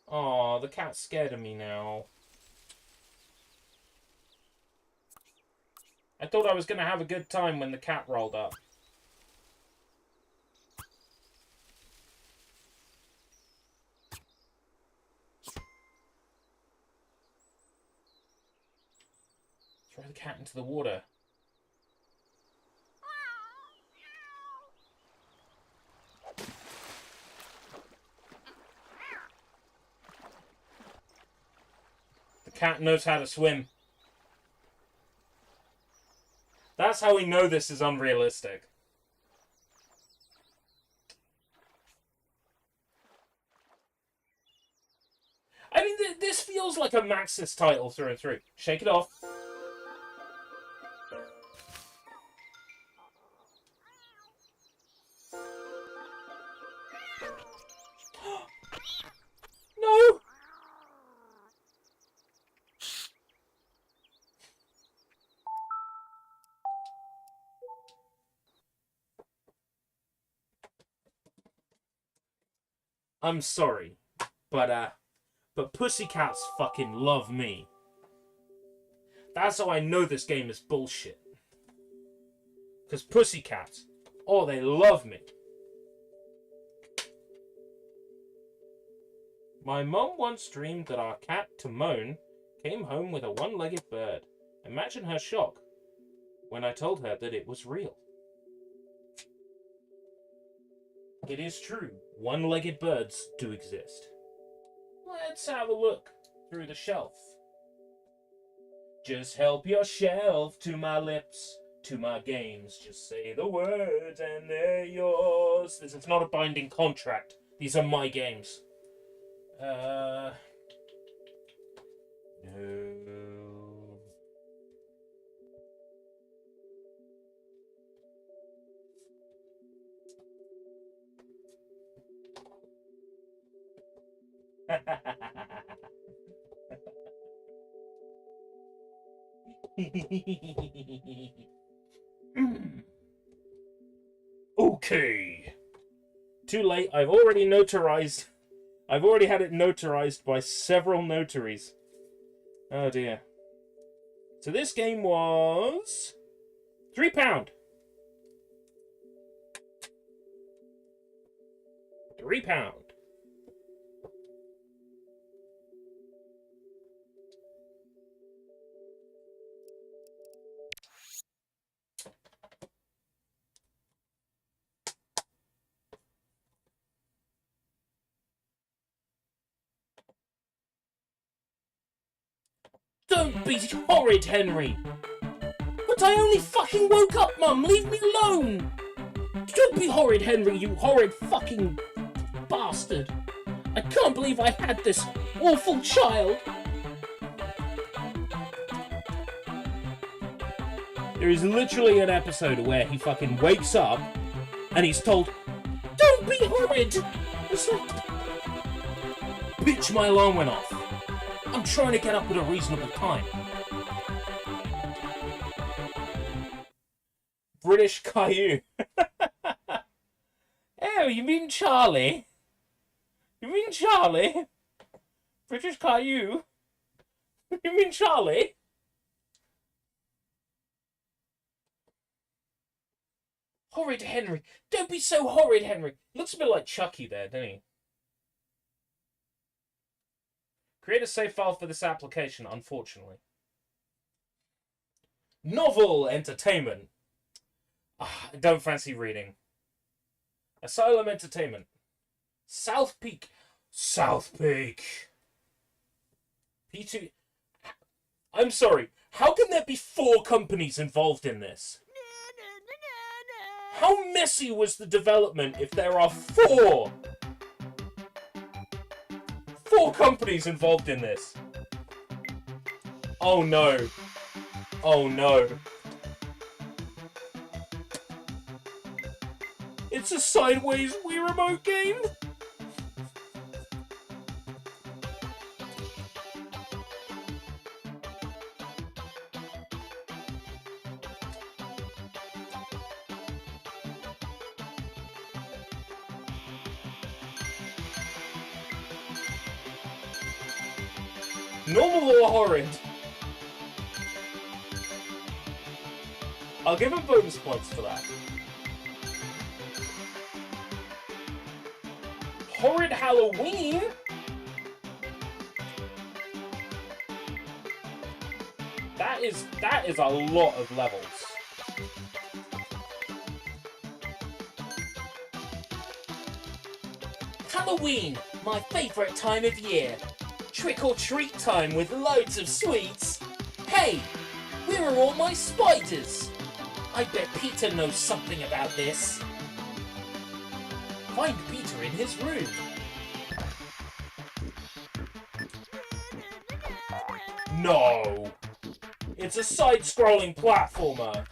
Aw, the cat's scared of me now. I thought I was going to have a good time when the cat rolled up. Throw the cat into the water. cat knows how to swim. That's how we know this is unrealistic. I mean, this feels like a Maxis title through and through. Shake it off. No! I'm sorry, but pussycats fucking love me. That's how I know this game is bullshit. Because pussycats, oh, they love me. My mum once dreamed that our cat, Timon, came home with a one-legged bird. Imagine her shock when I told her that it was real. It is true, one-legged birds do exist. Let's have a look through the shelf. Just help yourself to my lips, to my games. Just say the words and they're yours. This is not a binding contract. These are my games. No. Okay. Too late. I've already notarized. I've already had it notarized by several notaries. Oh dear. So this game was £3. £3. Don't be horrid, Henry! But I only fucking woke up, Mum! Leave me alone! Don't be horrid, Henry, you horrid fucking bastard! I can't believe I had this awful child! There is literally an episode where he fucking wakes up and he's told, "Don't be horrid!" It's like, bitch, my alarm went off. I'm trying to get up at a reasonable time. British Caillou. Oh, you mean Charlie? You mean Charlie? British Caillou? You mean Charlie? Horrid Henry. Don't be so horrid, Henry. Looks a bit like Chucky there, doesn't he? Create a save file for this application, unfortunately. Novel entertainment. I don't fancy reading. Asylum entertainment. South Peak. South Peak. P2. I'm sorry. How can there be 4 companies involved in this? How messy was the development if there are 4? 4 companies involved in this. Oh no. Oh no. It's a sideways Wii Remote game? Normal or horrid? I'll give him bonus points for that. Horrid Halloween? That is a lot of levels. Halloween, my favourite time of year. Trick-or-treat time with loads of sweets. Hey, where are all my spiders? I bet Peter knows something about this. Find Peter in his room. No! It's a side-scrolling platformer.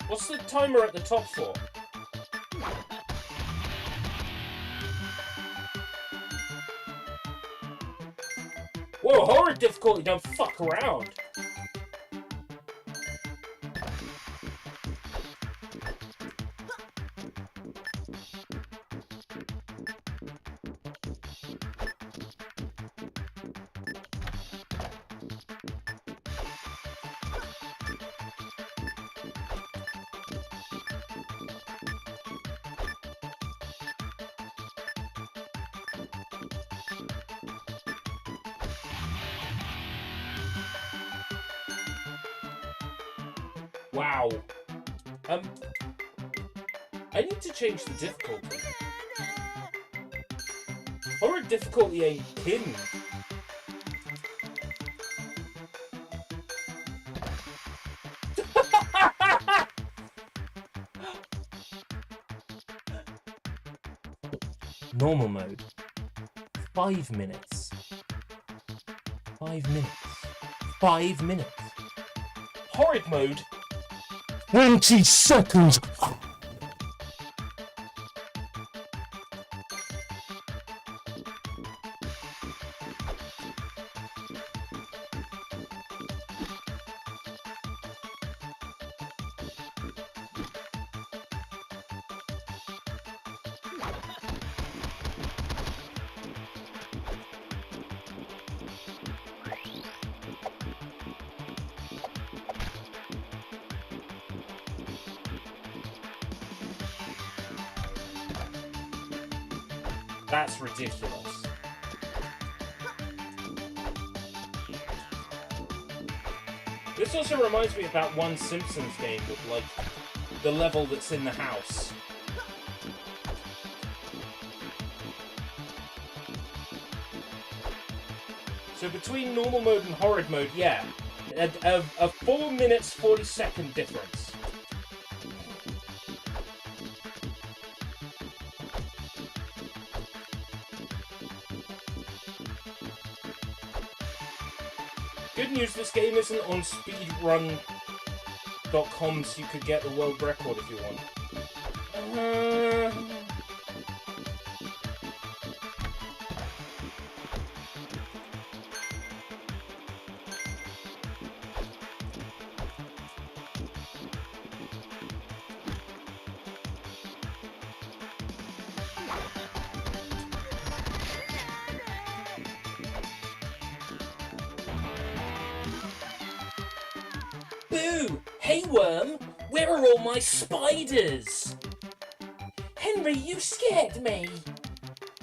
What's the timer at the top for? Whoa, horrid difficulty, don't fuck around. Wow. I need to change the difficulty. Horrid difficulty ain't pinned. Normal mode. 5 minutes. 5 minutes. 5 minutes. Horrid mode. 20 seconds! That's ridiculous. This also reminds me of that one Simpsons game with, like, the level that's in the house. So between normal mode and horrid mode, yeah, a 4 minutes 40-second difference. Good news, this game isn't on speedrun.com, so you could get the world record if you want. Boo! Hey, Worm! Where are all my spiders? Henry, you scared me!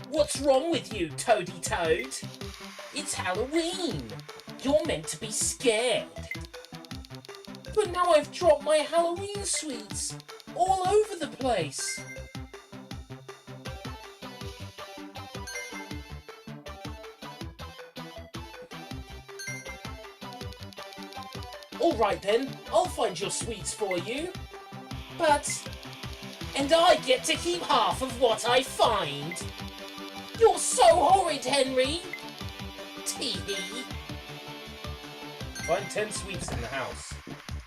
What's wrong with you, Toady Toad? It's Halloween! You're meant to be scared! But now I've dropped my Halloween sweets all over the place! Alright then, I'll find your sweets for you. And I get to keep half of what I find. You're so horrid, Henry. Tee-hee. Find 10 sweets in the house.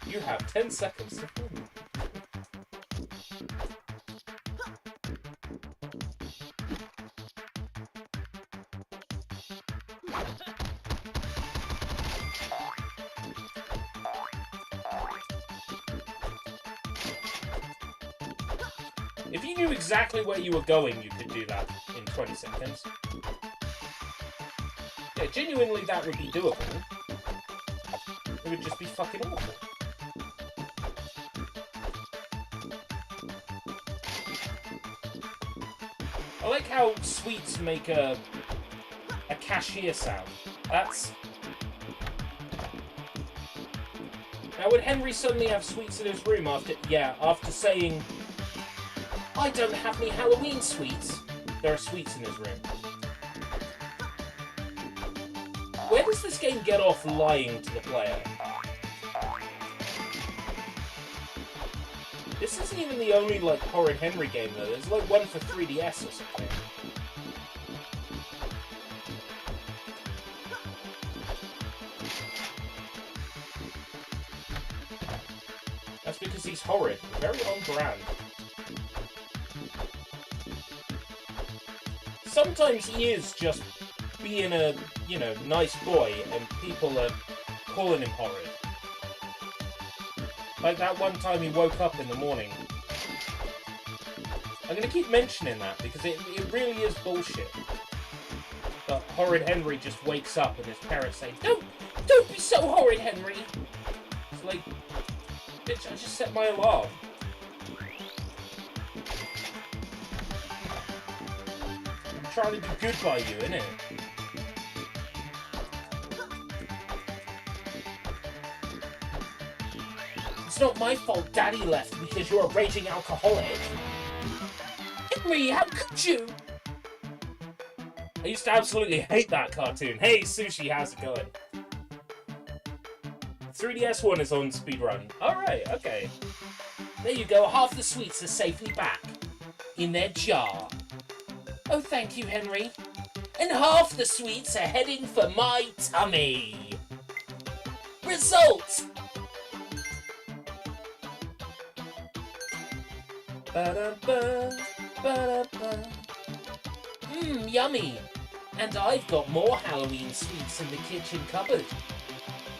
You have 10 seconds to find them. If you knew exactly where you were going, you could do that in 20 seconds. Yeah, genuinely that would be doable. It would just be fucking awful. I like how sweets make a cashier sound. That's Now, would Henry suddenly have sweets in his room after saying, I don't have any Halloween sweets? There are sweets in his room. Where does this game get off lying to the player? This isn't even the only, like, Horrid Henry game, though. There's, like, one for 3DS or something. That's because he's horrid. Very on brand. Sometimes he is just being a, you know, nice boy, and people are calling him horrid. Like that one time he woke up in the morning. I'm gonna keep mentioning that, because it really is bullshit. But Horrid Henry just wakes up and his parents say, Don't be so horrid, Henry! It's like, bitch, I just set my alarm. I'm trying to do good by you, innit? It's not my fault Daddy left because you're a raging alcoholic. Henry, how could you? I used to absolutely hate that cartoon. Hey, Sushi, how's it going? 3DS one is on speedrun. Alright, okay. There you go, half the sweets are safely back. In their jar. Oh, thank you, Henry. And half the sweets are heading for my tummy. Result! Ba-da-ba, ba-da-ba. Mmm, yummy. And I've got more Halloween sweets in the kitchen cupboard.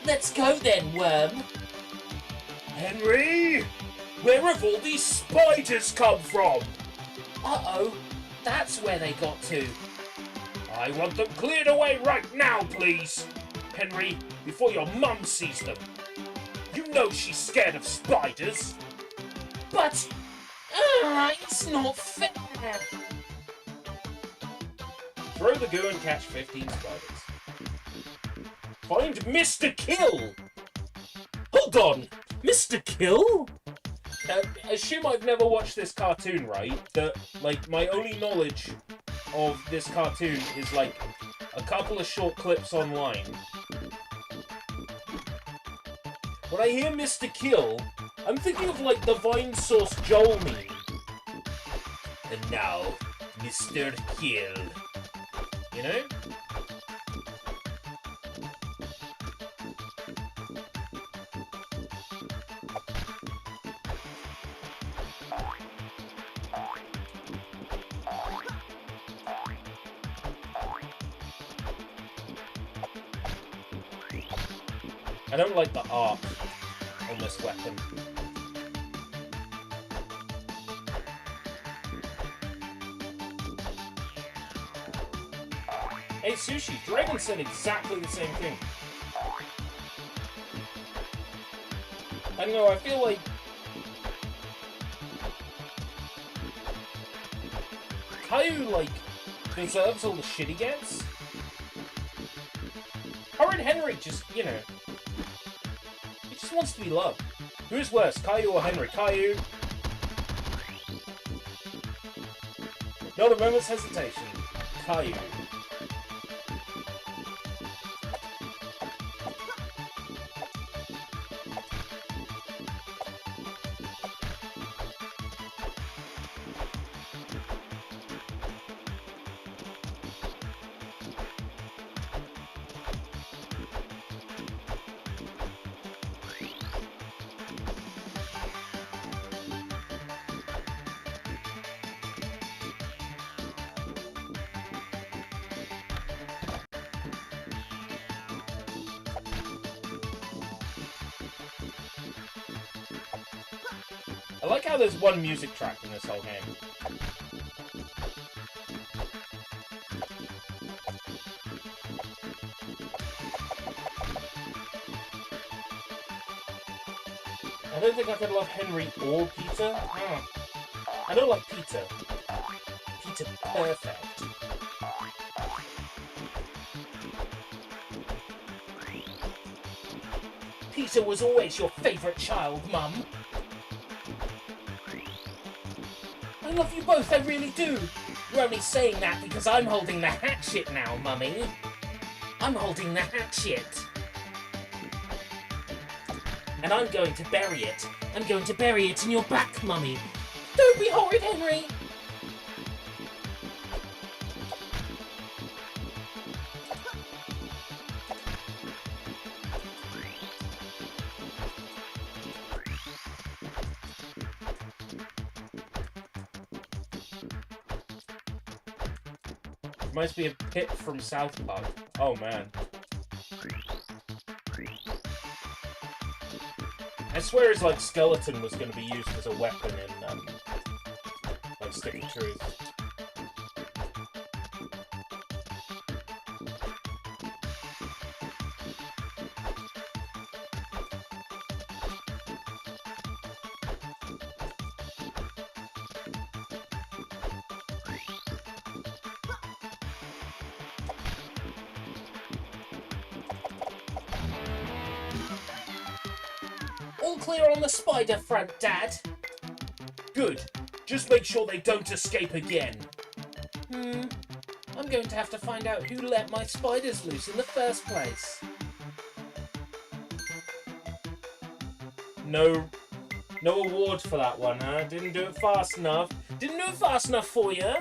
Let's go then, worm. Henry! Where have all these spiders come from? Uh-oh, that's where they got to. I want them cleared away right now, please. Henry, before your mum sees them. You know she's scared of spiders. But, it's not fair. Throw the goo and catch 15 spiders. Find Mr. Kill! Hold on! Mr. Kill? Assume I've never watched this cartoon, right? That, like, my only knowledge of this cartoon is, like, a couple of short clips online. When I hear Mr. Kill, I'm thinking of, like, the Vine Source Joel meme. And now, Mr. Kill. You know? I don't like the art on this weapon. Hey Sushi, Dragon said exactly the same thing. I don't know, I feel like Caillou, like, deserves all the shit he gets. Horrid Henry just, you know, he just wants to be loved. Who's worse, Caillou or Henry? Caillou. Not a moment's hesitation. Caillou. I like how there's one music track in this whole game. I don't think I could love Henry or Peter. I don't like Peter. Peter perfect. Peter was always your favourite child, Mum. I love you both, I really do. You're only saying that because I'm holding the hatchet now, Mummy. I'm holding the hatchet. And I'm going to bury it. I'm going to bury it in your back, Mummy. Don't be horrid, Henry! Reminds me of Pip from South Park. Oh man. I swear his like skeleton was going to be used as a weapon in like Stick of Truth. All clear on the spider front, Dad? Good. Just make sure they don't escape again. I'm going to have to find out who let my spiders loose in the first place. No award for that one, huh? Didn't do it fast enough. Didn't do it fast enough for you?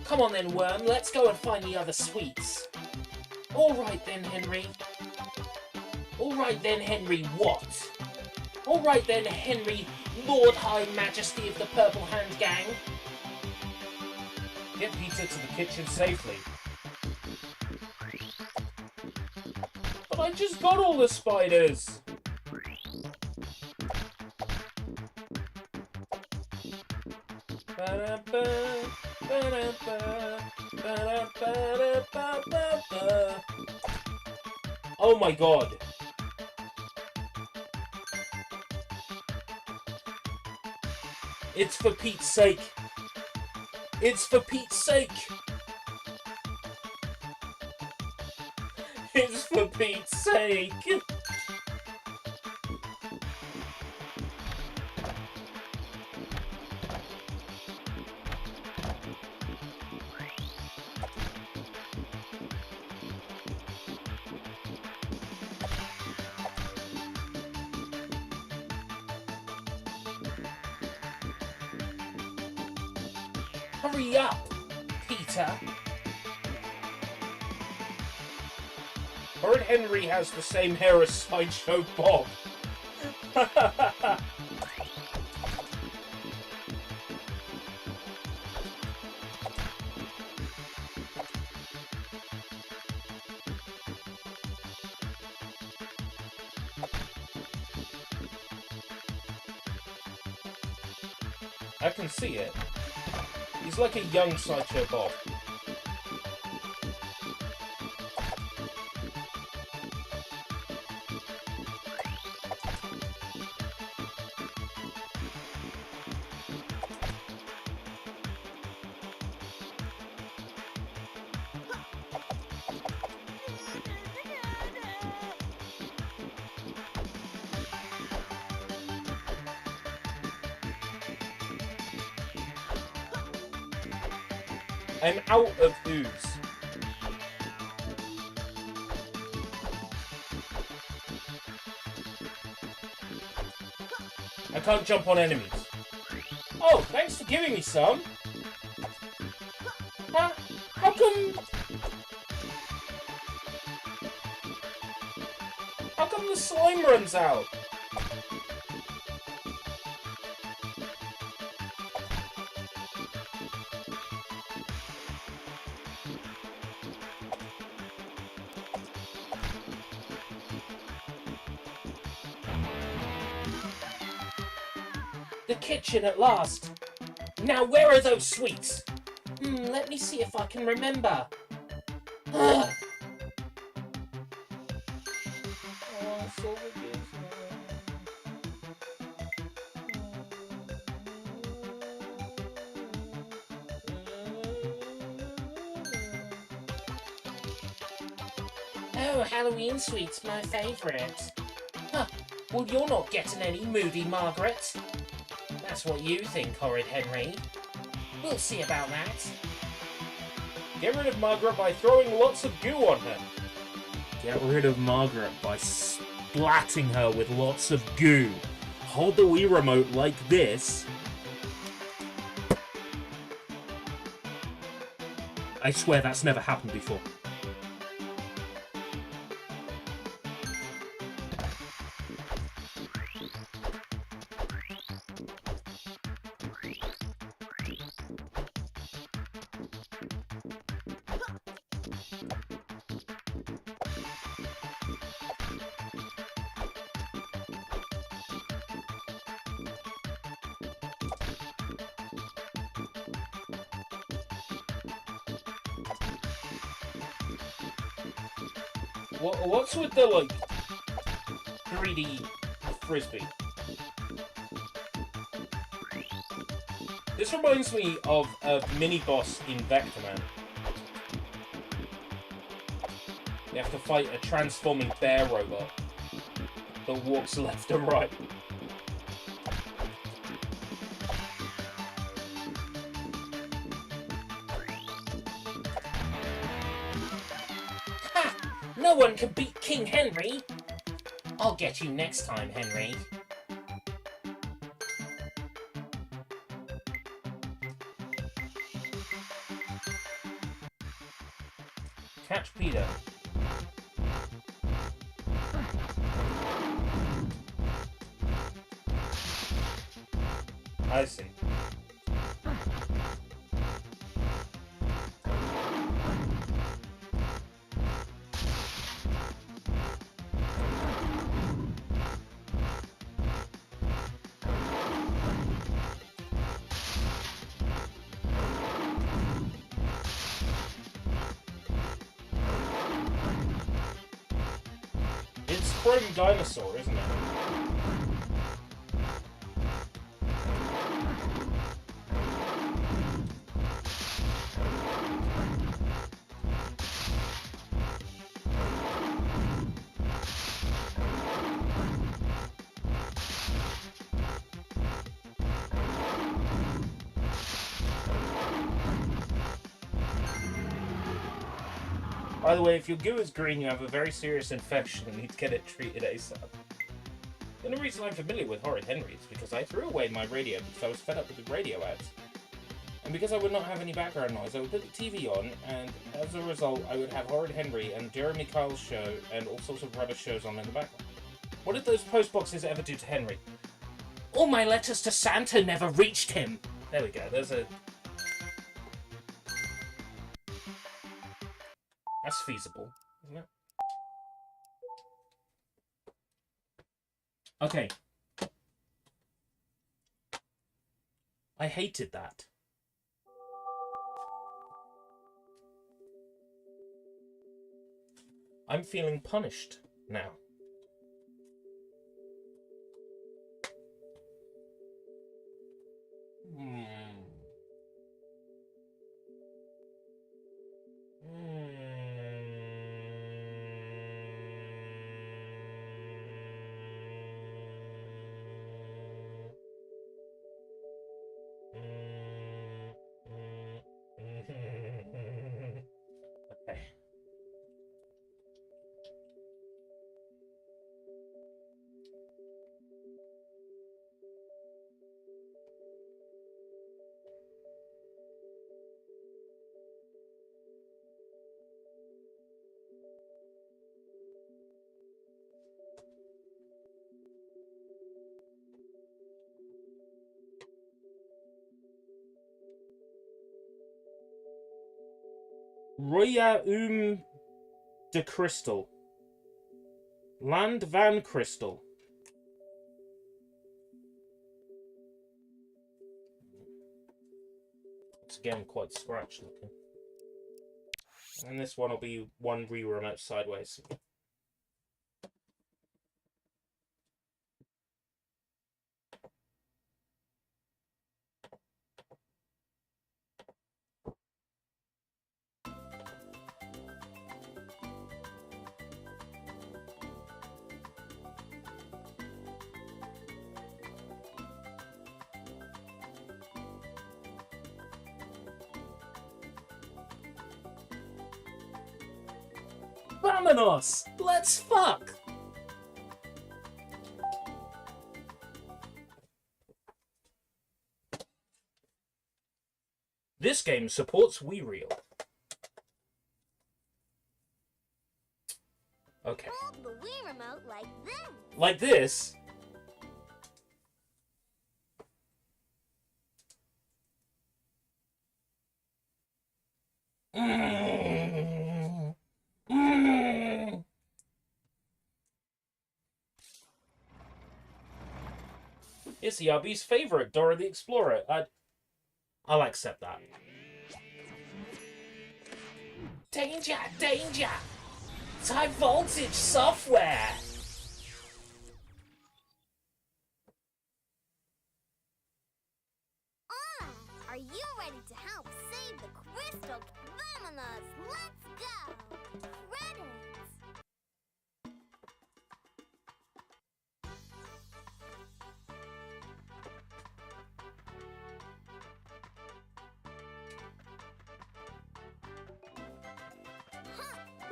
Come on then, Worm, let's go and find the other sweets. Alright then, Henry. Alright then, Henry, what? Alright then, Henry, Lord High Majesty of the Purple Hand Gang. Get Peter to the kitchen safely. But I just got all the spiders! Oh my god! It's for Pete's sake! It's for Pete's sake! It's for Pete's sake! Hurry up, Peter. Horrid Henry has the same hair as Sideshow Bob. I can see it. He's like a young Sideshow Bob. I'm out of ooze. I can't jump on enemies. Oh, thanks for giving me some. Huh? How come the slime runs out? The kitchen at last. Now where are those sweets? Let me see if I can remember. Ugh. Oh, Halloween sweets, my favourite. Huh, well you're not getting any, Moody Margaret. That's what you think, Horrid Henry. We'll see about that. Get rid of Margaret by throwing lots of goo on her. Get rid of Margaret by splatting her with lots of goo. Hold the Wii remote like this. I swear that's never happened before. What's with the, like, 3D frisbee? This reminds me of a mini-boss in Vectorman. You have to fight a transforming bear robot that walks left and right. No one can beat King Henry! I'll get you next time, Henry. Catch Peter. I see. Chrome Dinosaur, isn't it? By the way, if your goo is green, you have a very serious infection and need to get it treated ASAP. The only reason I'm familiar with Horrid Henry is because I threw away my radio because I was fed up with the radio ads. And because I would not have any background noise, I would put the TV on, and as a result, I would have Horrid Henry and Jeremy Kyle's show and all sorts of rubbish shows on in the background. What did those post boxes ever do to Henry? All my letters to Santa never reached him. There we go, there's a... That's feasible, isn't it? Okay. I hated that. I'm feeling punished now. Okay. Royaum de Crystal. Land van Crystal. It's again quite scratched looking. And this one will be one Wii remote sideways. Vámonos! Let's fuck! This game supports Wii Reel. Okay. Hold the Wii remote like this. Like this? It's Yabi's favorite, Dora the Explorer. I'll accept that. Danger! Danger! It's high voltage software! Hola! Are you ready to help save the crystal? Vámonos! Let's go! Credits!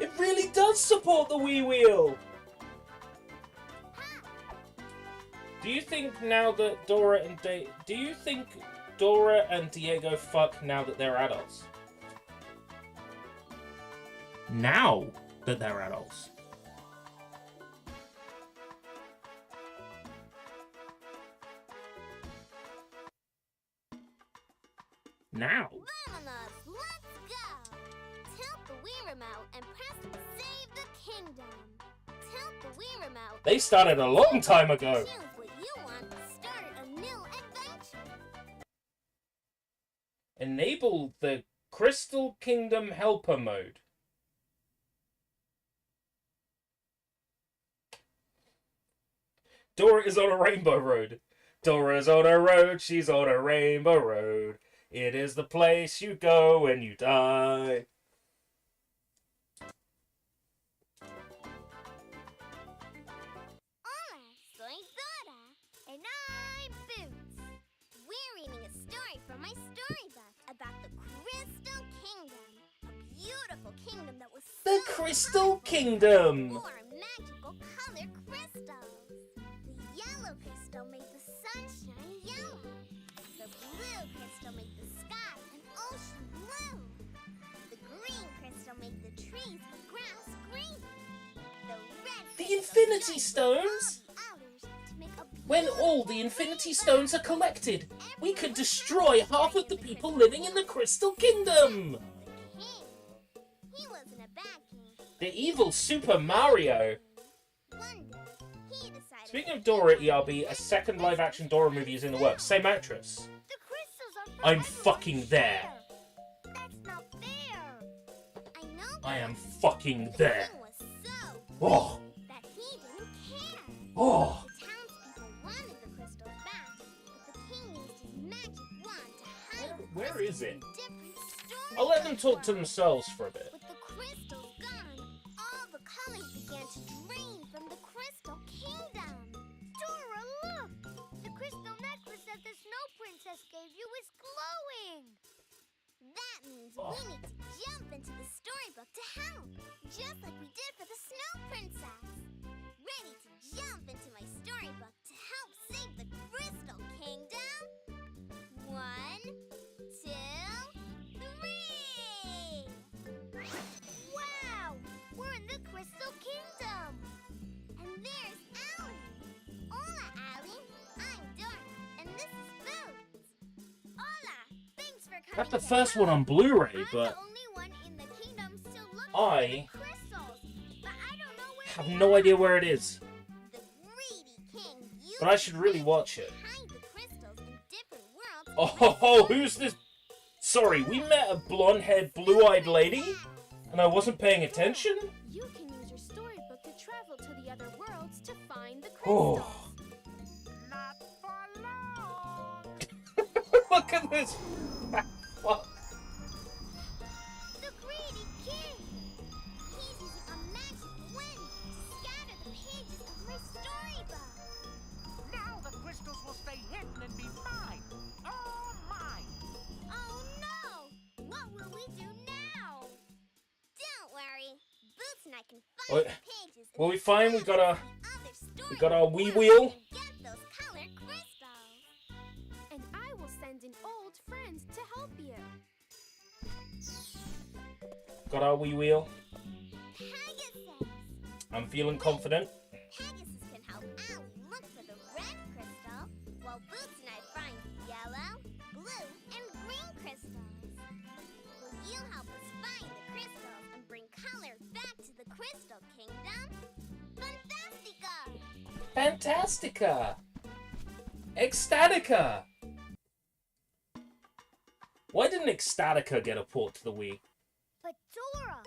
It really does support the Wii Wheel! Do you think now that Dora and Diego fuck now that they're adults? Now that they're adults. Now. Vámonos! Let's go! Tilt the Wii remote and press Save the Kingdom. Tilt the Wii remote. They started a long time ago. Choose what you want to start a new adventure. Enable the Crystal Kingdom Helper mode. Dora is on a rainbow road. Dora is on a road, she's on a rainbow road. It is the place you go when you die. Hola, soy Dora, and I'm Boots. We're reading a story from my storybook about the Crystal Kingdom, a beautiful kingdom that was The so Crystal perfect Kingdom. for magical color crystals. The yellow crystal made the sunshine yellow. The blue crystal made the sky an ocean blue. The green crystal made the trees and grass green. The red The crystal Infinity joined Stones? all the others to make a When all the Infinity Stones are collected, we could destroy half of the people living in the Crystal Kingdom. The king. He wasn't a bad king. The evil Super Mario. One day, he decided. Speaking of Dora, ERB, a second live-action Dora movie is in the works. Same actress. The crystals are for I'm everyone fucking to there. share. That's not fair. I know. I am that fucking the there. king was so Oh, that he didn't care. oh. The townspeople wanted the crystals back, but the king used his magic wand to hide the Where is it? crystals in different I'll let them talk to storybooks. themselves for a bit. With the crystals gone, all the colors began to drain from the Crystal Kingdom. Dora, look! The crystal necklace that the Snow Princess gave you is glowing. That means we need to jump into the storybook to help, just like we did for the Snow Princess. Ready to jump into my storybook to help save the Crystal Kingdom? 1, 2, 3! Wow! We're in the Crystal Kingdom! And there's Allie! Hola, Allie! I'm Dora, and this is Boots! Hola! Thanks for coming. That's the to first help. one on Blu-ray, I'm but the only one in the kingdom still looking I for the crystals, but I don't know where have they no are. idea where it is. The greedy king used But I should really magic watch to it. hide the crystals in different worlds Oh, to ho, make ho, them who's this? Sorry, we met a blonde-haired, blue-eyed lady, and I wasn't paying attention? You can use your storybook to travel to the other worlds to find the crystals. Oh. Not for long. Look at this. Fuck. The greedy king! He's using a magic wind to scatter the pages of my storybook. Now the crystals will stay hidden and be mine. All mine. Oh no! What will we do now? Don't worry. Boots and I can What? find the pages in Well, the we find we got our Wii storybook wheel. and get those color crystals. And I will send an old friend to help you. Got our Wii wheel. Pegasus. I'm feeling confident. Pegasus can help Allie look for the red crystal, while Boots and I find yellow, blue, and green crystals. Will you help us find the crystals and bring color back to the Crystal Kingdom? Fantastica! Fantastica! Ecstatica! Why didn't Ecstatica get a port to the Wii? But Dora,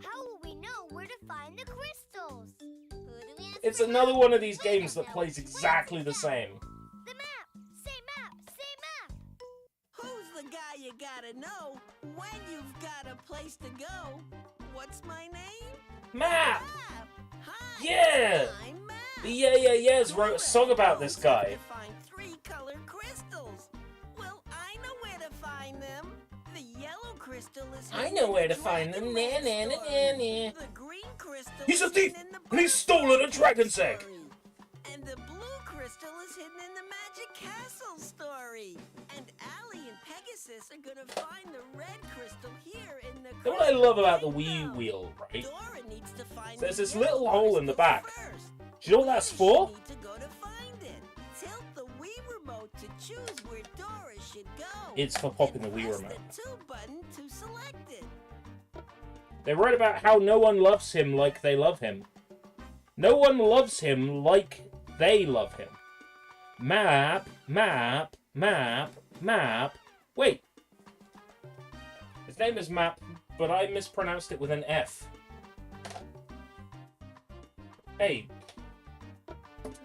how will we know where to find the crystals? Who do we ask It's for another help? one of these We games don't that know. plays Where's exactly the same. The map! Say map! Say map! Who's the guy you gotta know when you've got a place to go? What's my name? Map! Map. Hi. Yeah! I'm Map. The Yeah wrote a song about this guy. To find 3 color crystals. Well, I know where to find them. The yellow crystal is. I hidden know in where the to find them. Na, Dragonland na, na, story. na, na. The green crystal. He's a is thief, hidden in the and he's butterfly stolen a dragon's egg. story. And the blue crystal is hidden in the Magic Castle story. And Allie and Pegasus are gonna find the red crystal here in the. You know what I love about the Crystal Wii Kingdom. wheel, right? Dora needs to find There's the this yellow little hole in the crystal back. first. Do you know what that's Where for? does she need to go to find it? Tilt the Wii remote to choose where Dora should go. It's for popping the And Wii press remote. the 2 button to select it. They write about how no one loves him like they love him. No one loves him like they love him. Map, map, map, map. Wait. His name is Map, but I mispronounced it with an F. Hey,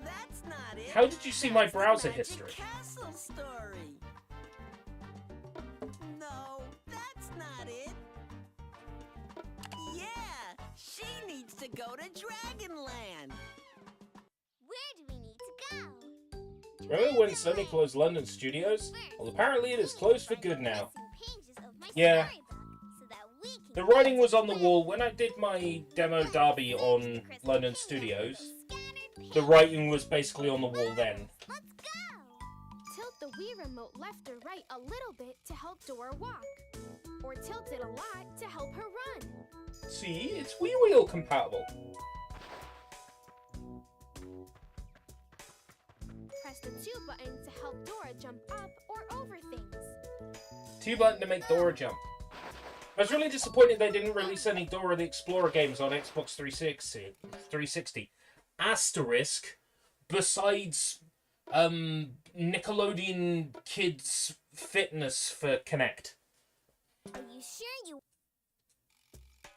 That's not it. how did you see my That's the browser Magic history? Castle story. No, that's not it. Yeah, she needs to go to Dragonland. Where do we need to go? Remember when Sony closed London studios? Well, apparently it is closed for good now. Yeah. The writing was on the wall. When I did my demo derby on London Studios, the writing was basically on the wall then. Let's go! Tilt the Wii remote left or right a little bit to help Dora walk. Or tilt it a lot to help her run. See, it's Wii Wheel compatible. Press the 2 button to help Dora jump up or over things. 2 button to make Dora jump. I was really disappointed they didn't release any Dora the Explorer games on Xbox 360. Asterisk, besides Nickelodeon Kids Fitness for Kinect. Are you sure you...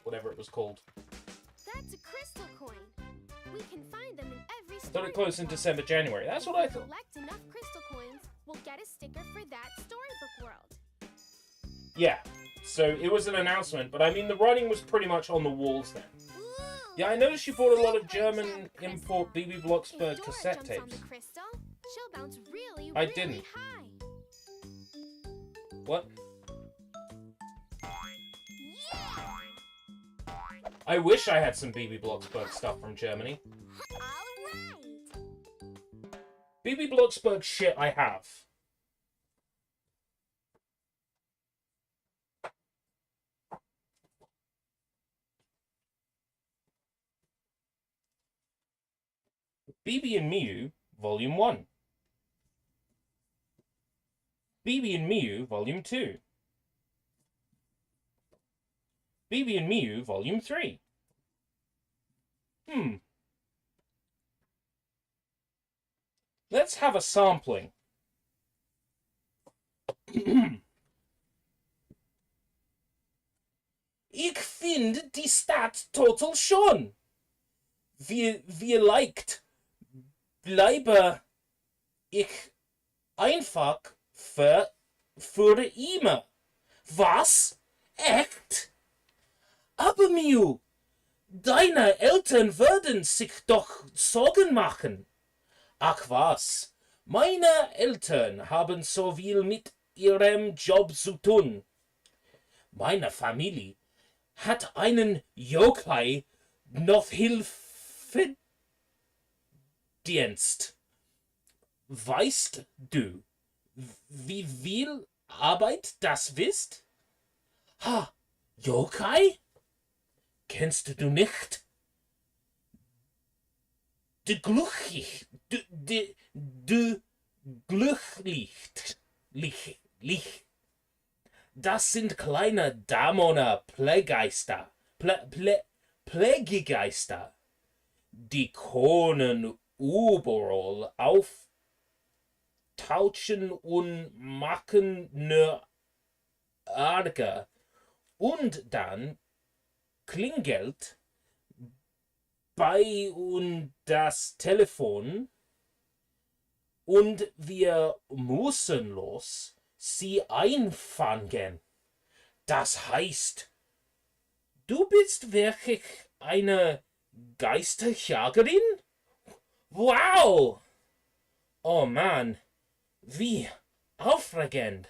Whatever it was called. That's a crystal coin. We can find them in every I thought it storybook closed in world. December, January. That's what I If we thought. collect enough crystal coins, we'll get a sticker for that storybook world. Yeah, so it was an announcement, but I mean the writing was pretty much on the walls then. Ooh, Yeah, I noticed you bought a lot of German Jump crystal. import BB If Blocksberg Dora cassette jumps on tapes. the crystal, she'll bounce really, I really didn't. high. What? Yeah! I wish I had some BB Blocksberg stuff from Germany. All right! BB Blocksberg shit I have. BB and Miu, Volume 1. BB and Miu, Volume 2. BB and Miu, Volume 3. Let's have a sampling. Ich find die Stadt total schon. Wir liked bleibe ich einfach für immer. Was? Echt? Aber Miu, deine Eltern würden sich doch Sorgen machen. Ach was, meine Eltern haben so viel mit ihrem Job zu tun. Meine Familie hat einen Yokai, noch Hilfedienst. Weißt du, wie viel Arbeit das ist? Ha, Yokai? Kennst du nicht? Du glücklich, du glücklich, lich. Das sind kleine Dämonen, Pflegegeister. Die können überall auftauchen und machen nur Ärger. Und dann klingelt bei uns das Telefon und wir müssen los sie einfangen. Das heißt, du bist wirklich eine Geisterjägerin? Wow! Oh Mann, wie aufregend!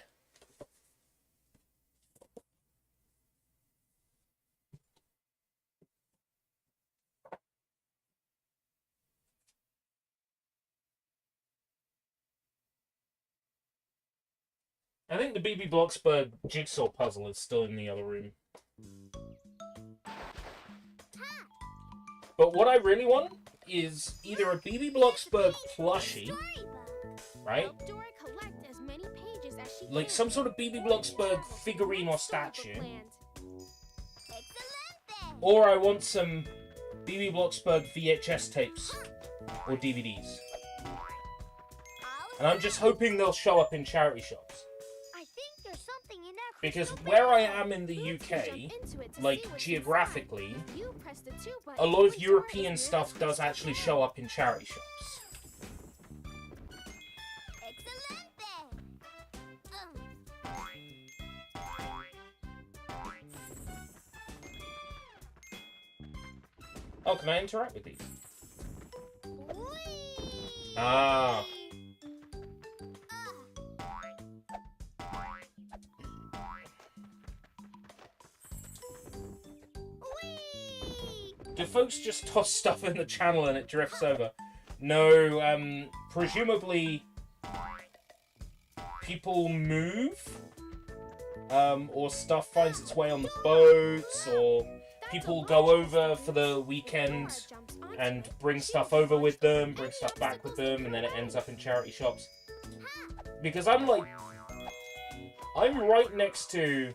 I think the BB Bloxburg jigsaw puzzle is still in the other room. But what I really want is either a BB Bloxburg plushie, right? Help Dora collect as many pages as she Like can. some sort of BB Bloxburg figurine or statue. Or I want some BB Bloxburg VHS tapes or DVDs. And I'm just hoping they'll show up in charity shops. I think there's something in that Because crystal where I bag. am in the You can UK, jump into it to like see what's geographically, inside. You press the 2 button a lot of when Dora European is near stuff the does crystal actually bag. show up in charity shops. Oh, can I interact with these? Whee! Ah. Whee! Do folks just toss stuff in the channel and it drifts over? No, presumably people move, or stuff finds its way on the boats, or people go over for the weekend and bring stuff over with them, bring stuff back with them, and then it ends up in charity shops. Because I'm right next to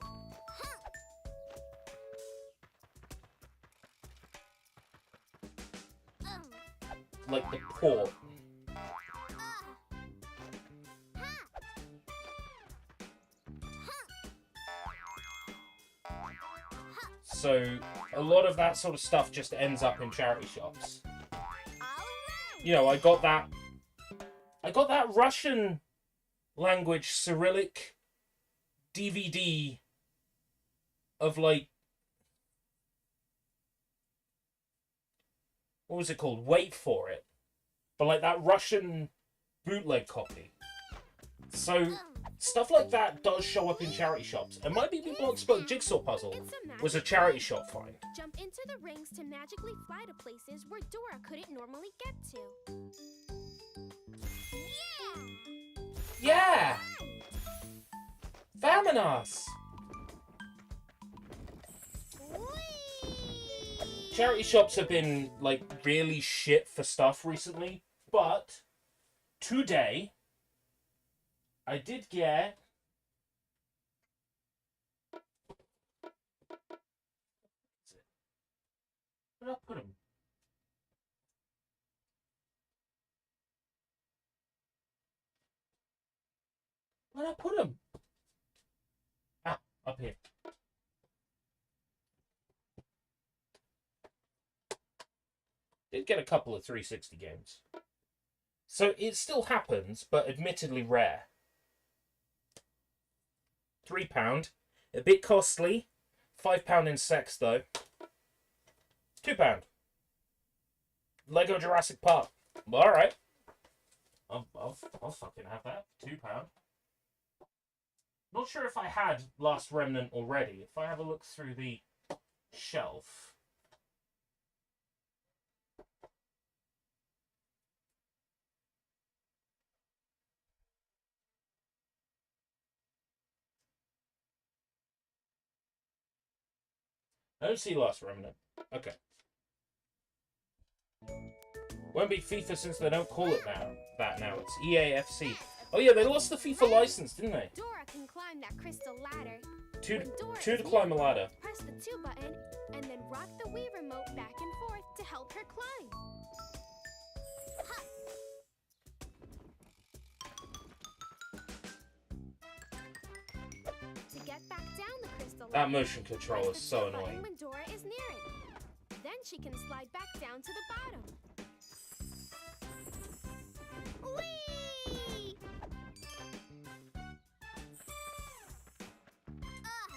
like the port. So a lot of that sort of stuff just ends up in charity shops. You know, I got that Russian language Cyrillic DVD of like, what was it called? Wait for it. But like that Russian bootleg copy. So stuff like that does show up in charity shops. And my BB Bloxburg jigsaw puzzle was a charity shop find. Jump into the rings to magically fly to places where Dora couldn't normally get to. Yeah! Vamanos! Charity shops have been like really shit for stuff recently, but today I did get where did I put him? Where did I put him? Ah, up here. Did get a couple of 360 games. So it still happens, but admittedly rare. £3. A bit costly. £5 in sex, though. £2. Lego Jurassic Park. Alright. I'll fucking have that. £2. Not sure if I had Last Remnant already. If I have a look through the shelf. I don't see Last Remnant. Okay. Won't be FIFA since they don't call it that now. It's EAFC. Oh yeah, they lost the FIFA license, didn't they? Dora can climb that crystal ladder. Two When Dora to is climb a near, ladder. Press the 2 button and then rock the Wii remote back and forth to help her climb. To get back down the crystal That ladder, motion control press is the so 2 button annoying. when Dora is near it. Then she can slide back down to the bottom. Whee!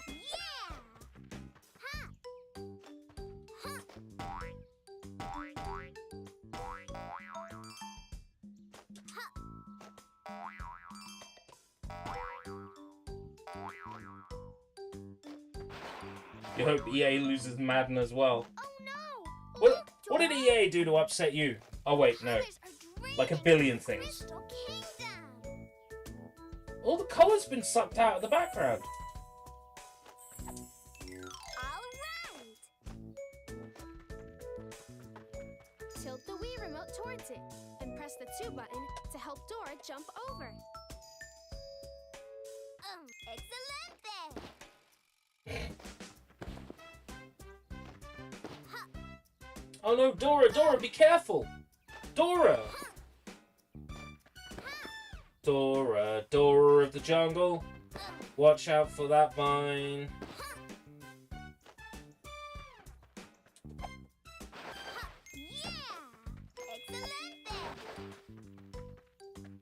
Yeah! Ha! Ha! You hope EA loses Madden as well. Oh no! What did EA do to upset you? Oh wait, no. Colors are draining Like a billion the things. Crystal Kingdom. All the colour's been sucked out of the background. All right. Tilt the Wii remote towards it and press the 2 button to help Dora jump over. Excelente! Oh no, Dora, be careful! Dora! Dora of the jungle. Watch out for that vine. Yeah! Excelente!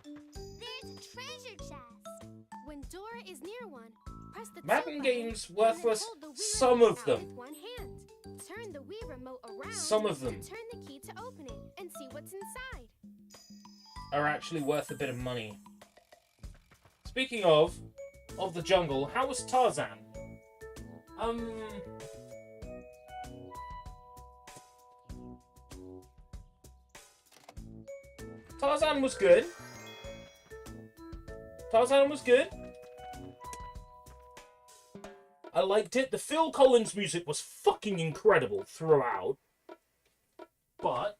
There's a treasure chest. When Dora is near one, press the 2 Madden button games and then worthless. hold the Wii Some remote of out them. with one hand. Turn the Wii remote around Some of them to turn the key to open it and see what's inside. are actually worth a bit of money. Speaking of the jungle, how was Tarzan? Tarzan was good. Tarzan was good. I liked it. The Phil Collins music was fucking incredible throughout. But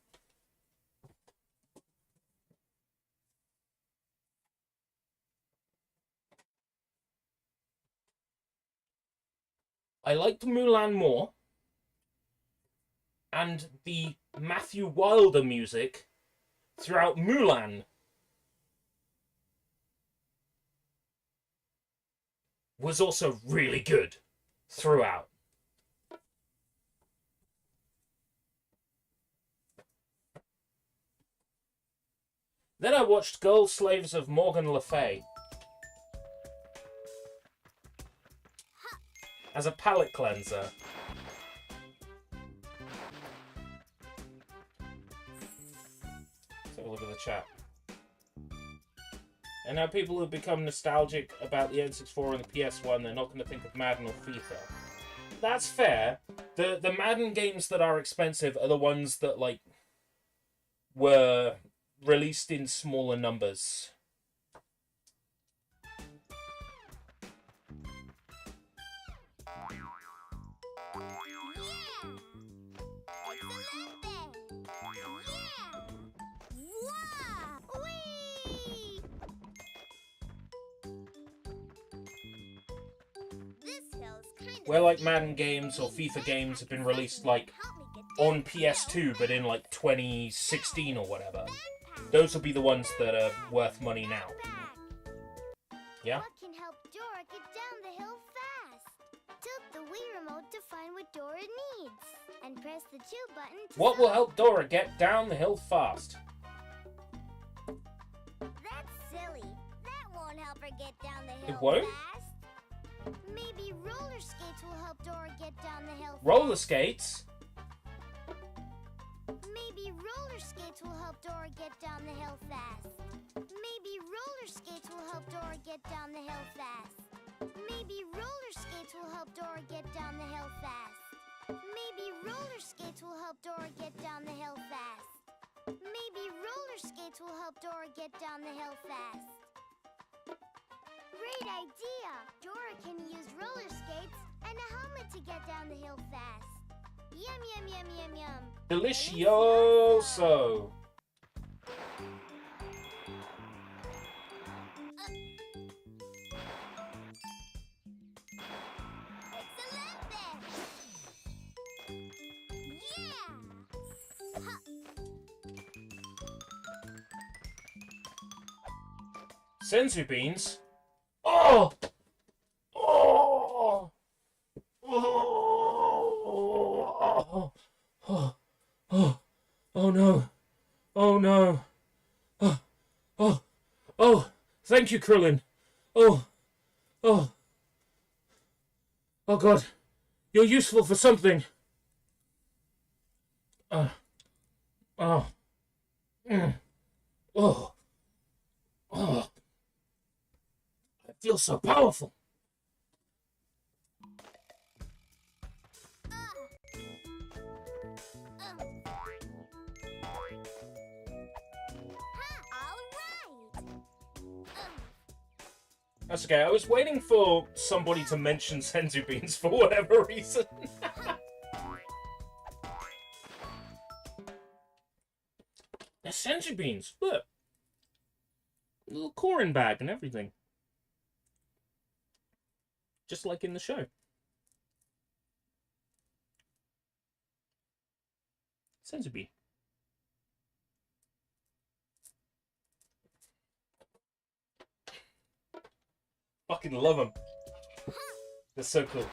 I liked Mulan more. And the Matthew Wilder music throughout Mulan was also really good throughout. Then I watched Girl Slaves of Morgan Le Fay as a palate cleanser. Let's have a look at the chat. And now people who become nostalgic about the N64 and the PS1, they're not going to think of Madden or FIFA. That's fair. The Madden games that are expensive are the ones that, like, were released in smaller numbers. Where like Madden games or FIFA games have been released like on PS2 but in like 2016 or whatever. Those will be the ones that are worth money now. Yeah? What can help Dora get down the hill fast? Tilt the Wii remote to find what Dora needs. And press the 2 button to What will help Dora get down the hill fast? That's silly. That won't help her get down the hill It won't? fast. Maybe roller skates will help Dora get down the hill fast. Roller skates? Maybe roller skates will help Dora get down the hill fast. Maybe roller skates will help Dora get down the hill fast. Maybe roller skates will help Dora get down the hill fast. Maybe roller skates will help Dora get down the hill fast. Maybe roller skates will help Dora get down the hill fast. Great idea! Dora can use roller skates and a helmet to get down the hill fast. Yum, yum, yum, yum, yum. Delicioso. Excelente! Yeah! Ha! Senzu beans. Oh! Oh! Oh! Oh! Oh! Oh no! Oh no! Oh! Oh! Oh! Thank you, Krillin. Oh! Oh! Oh God! You're useful for something. Oh! Mm. Oh! Oh! I feel so powerful. All right! That's okay. I was waiting for somebody to mention senzu beans for whatever reason. They're senzu beans. Look. A little corn bag and everything. Just like in the show. Senzu bean. Fucking love them. They're so cool.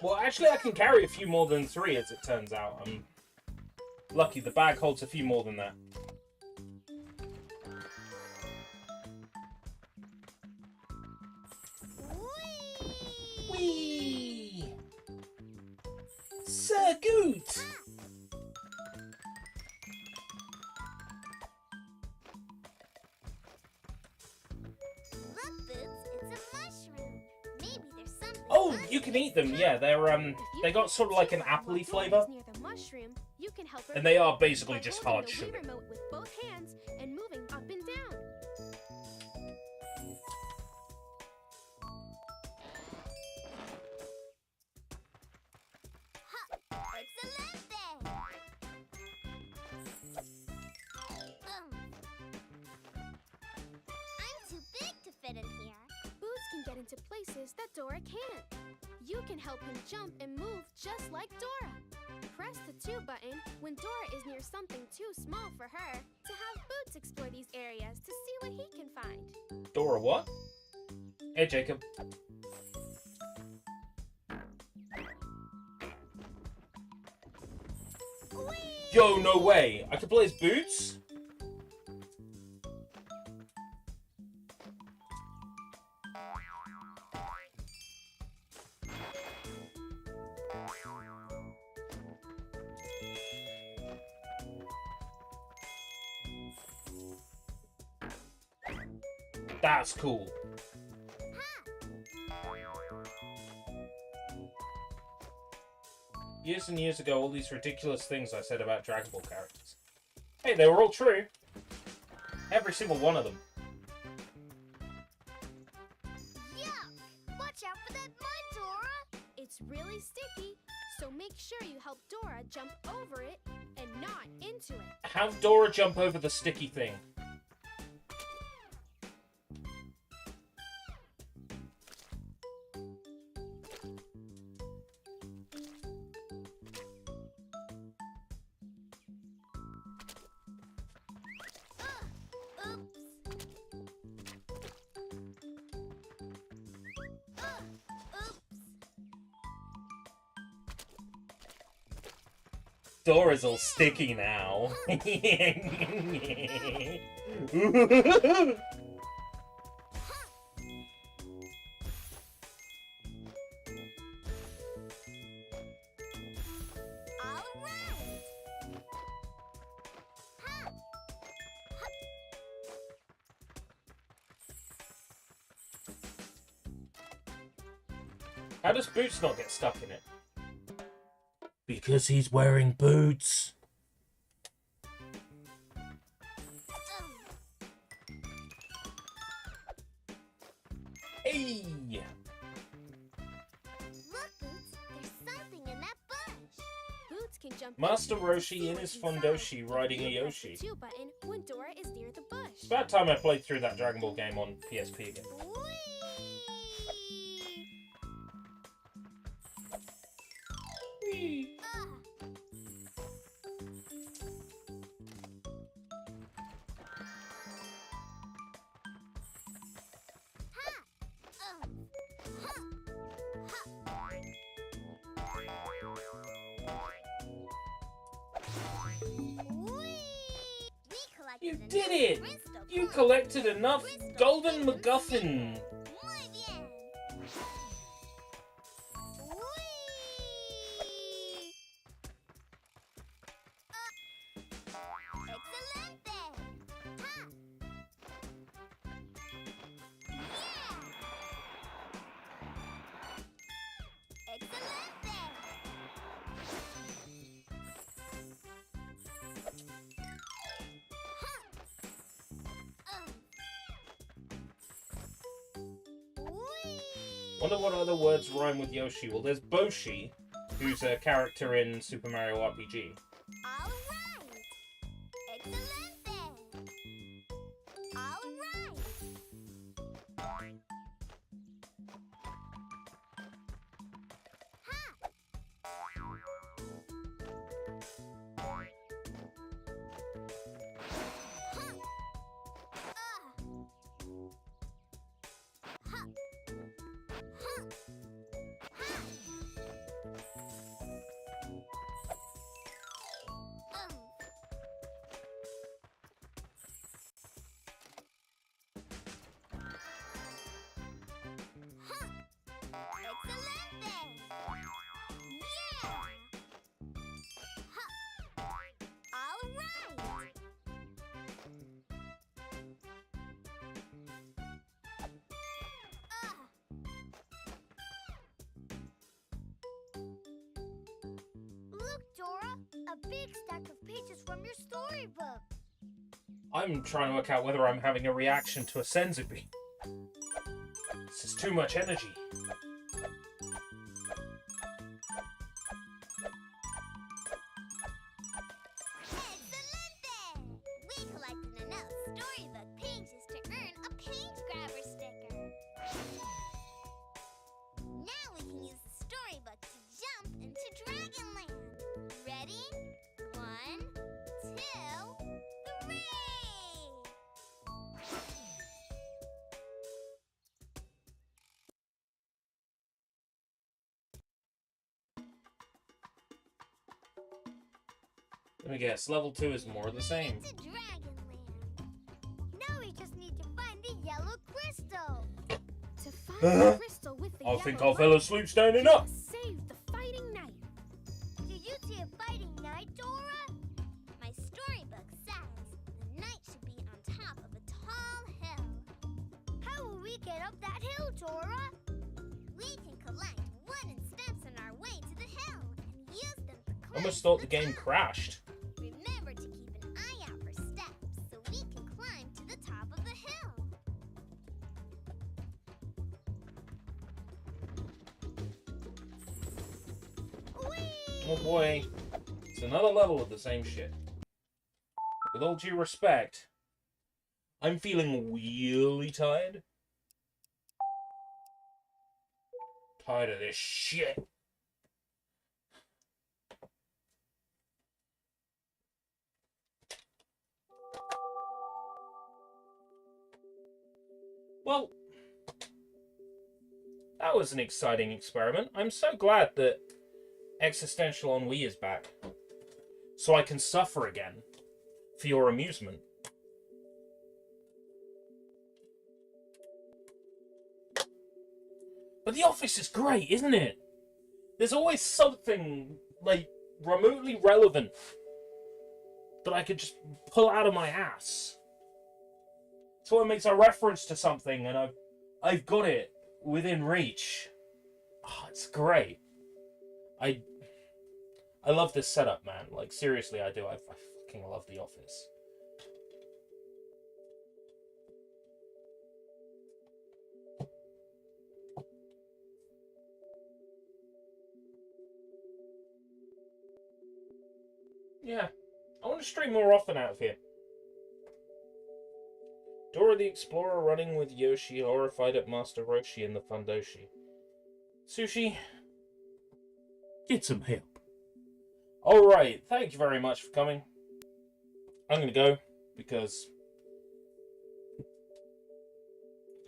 Well, actually, I can carry a few more than 3, as it turns out. I'm lucky. The bag holds a few more than that. Whee! So good! Look, Boots, it's a mushroom. Maybe there's something. Oh, you can eat them. Yeah, they got sort of like an appley flavor, Near the mushroom, you can help her and they are by basically just holding hard the Wii sugar. remote with both hands and moving up and down. Excelente! I'm too big to fit in here. Boots can get into places that Dora can't. You can help him jump and move just like Dora. Press the 2 button when Dora is near something too small for her to have Boots explore these areas to see what he can find. Dora, what? Hey, Jacob. Yo, no way! I can play as Boots? That's cool. Years and years ago, all these ridiculous things I said about Dragon Ball characters. Hey, they were all true. Every single one of them. Yuck! Watch out for that mud, Dora! It's really sticky, so make sure you help Dora jump over it and not into it. Have Dora jump over the sticky thing. Oops! Oops! Dora's all sticky now. All right! Ha! How does Boots not get stuck in it? Because he's wearing boots. Hey! Look, Boots, there's something in that bush. Boots can jump Master in and Roshi see in what's his inside. Fundoshi riding a You press the Yoshi. 2 button when Dora is near the bush. It's about time I played through that Dragon Ball game on PSP again. Whee! You did it! You collected enough golden MacGuffin! Muy bien. Excelente. Ha. Yeah. Excelente. Wonder what other words rhyme with Yoshi. Well, there's Boshi, who's a character in Super Mario RPG. All right. Excelente. All right. Ha. Excelente! Yeah! Ha! All right! Look, Dora! A big stack of pages from your storybook. I'm trying to work out whether I'm having a reaction to a Senzubi. This is too much energy. Excelente! We collected enough storybook pages to earn a page grabber sticker. Now we can use the storybook to jump into Dragonland. Ready? 1, 2, 3! Let me guess, level 2 is more of the same. Into Dragonland. Now we just need to find the yellow crystal. To find the crystal with the I think yellow I fell asleep standing up. save the fighting knight. Did you see a fighting knight, Dora? My storybook says the knight should be on top of a tall hill. How will we get up that hill, Dora? We can collect wooden steps on our way to the hill and use them to climb I almost to thought the game crashed. Remember to keep an eye out for steps so we can climb to the top of the hill. Whee! Oh boy, it's another level of the same shit. With all due respect, I'm feeling really tired. Tired of this shit. Well, that was an exciting experiment. I'm so glad that Existential On Wii is back. So I can suffer again. For your amusement. But the office is great, isn't it? There's always something, like, remotely relevant that I could just pull out of my ass. Someone makes a reference to something and I've got it within reach. Oh, it's great. I love this setup, man. Like, seriously, I do. I fucking love The Office. Yeah. I want to stream more often out of here. Dora the Explorer running with Yoshi, horrified at Master Roshi and the Fundoshi. Sushi, get some help. Alright, thank you very much for coming. I'm gonna go, because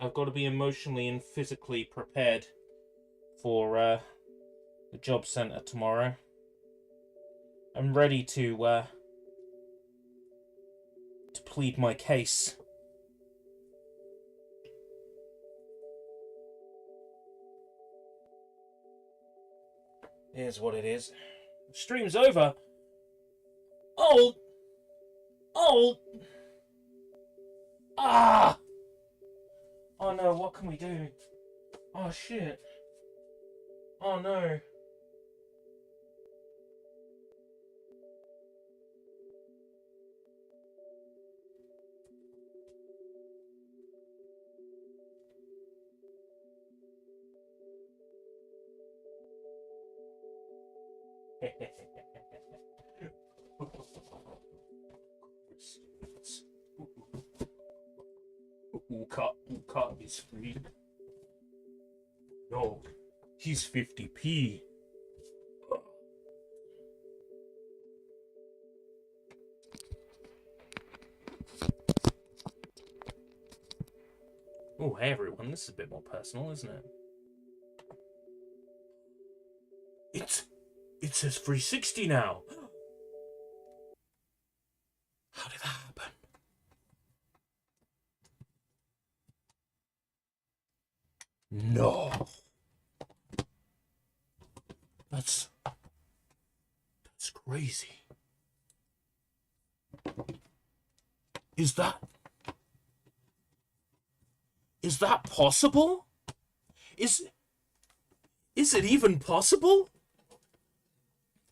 I've got to be emotionally and physically prepared for the job centre tomorrow. I'm ready to plead my case. Here's what it is. The stream's over. Oh! Ah! Oh no, what can we do? Oh shit. Oh no. Cut is free. No, he's 50p. Oh, hey everyone, this is a bit more personal, isn't it? It says 360 now. How did that happen? No. That's crazy. Is that possible? Is it even possible?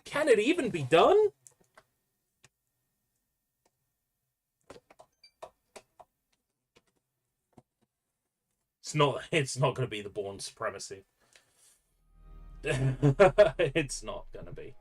Can it even be done? It's not going to be the Bourne Supremacy. It's not going to be.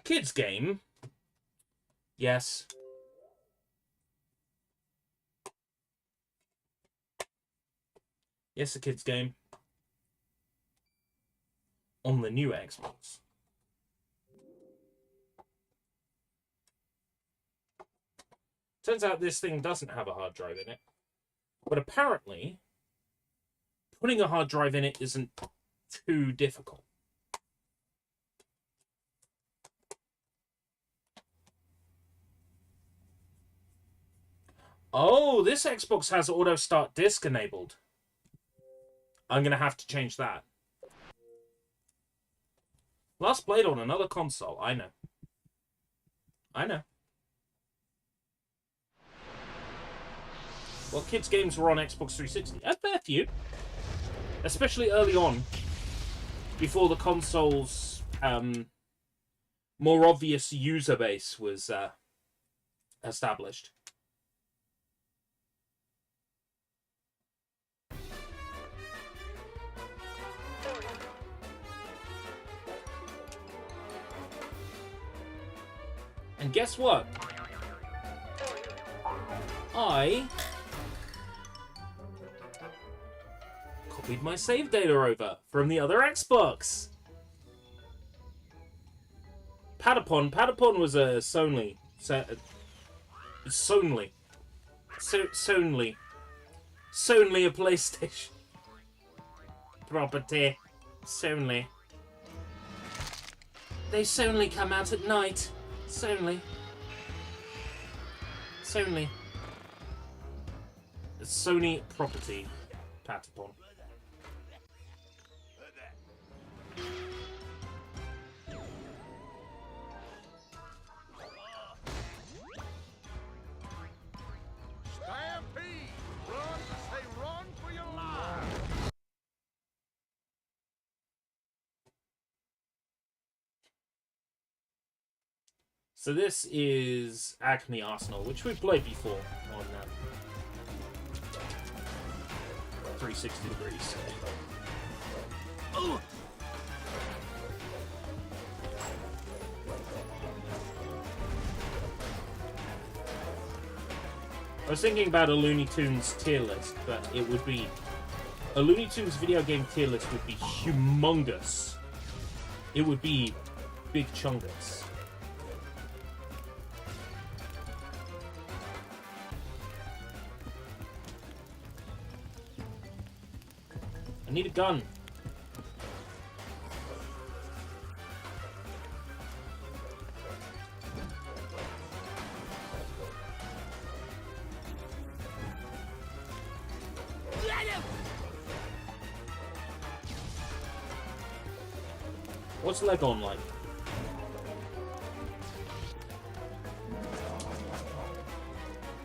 Kids game? Yes. Yes, a kids game. On the new Xbox. Turns out this thing doesn't have a hard drive in it. But apparently, putting a hard drive in it isn't too difficult. Oh, this Xbox has auto start disc enabled. I'm going to have to change that. Last played on another console. I know. Well, kids' games were on Xbox 360. A fair few. Especially early on. Before the console's more obvious user base was established. And guess what? copied my save data over from the other Xbox. Patapon. Patapon was a Sony. Sony a PlayStation property. Sony. They only come out at night. Sony. A Sony property. Patapon. Stampede! Run! Say run for your life! So this is Acme Arsenal, which we've played before on 360 degrees. Ugh. I was thinking about a Looney Tunes tier list, but it would be... A Looney Tunes video game tier list would be humongous. It would be big chungus. I need a gun. What's Legon like?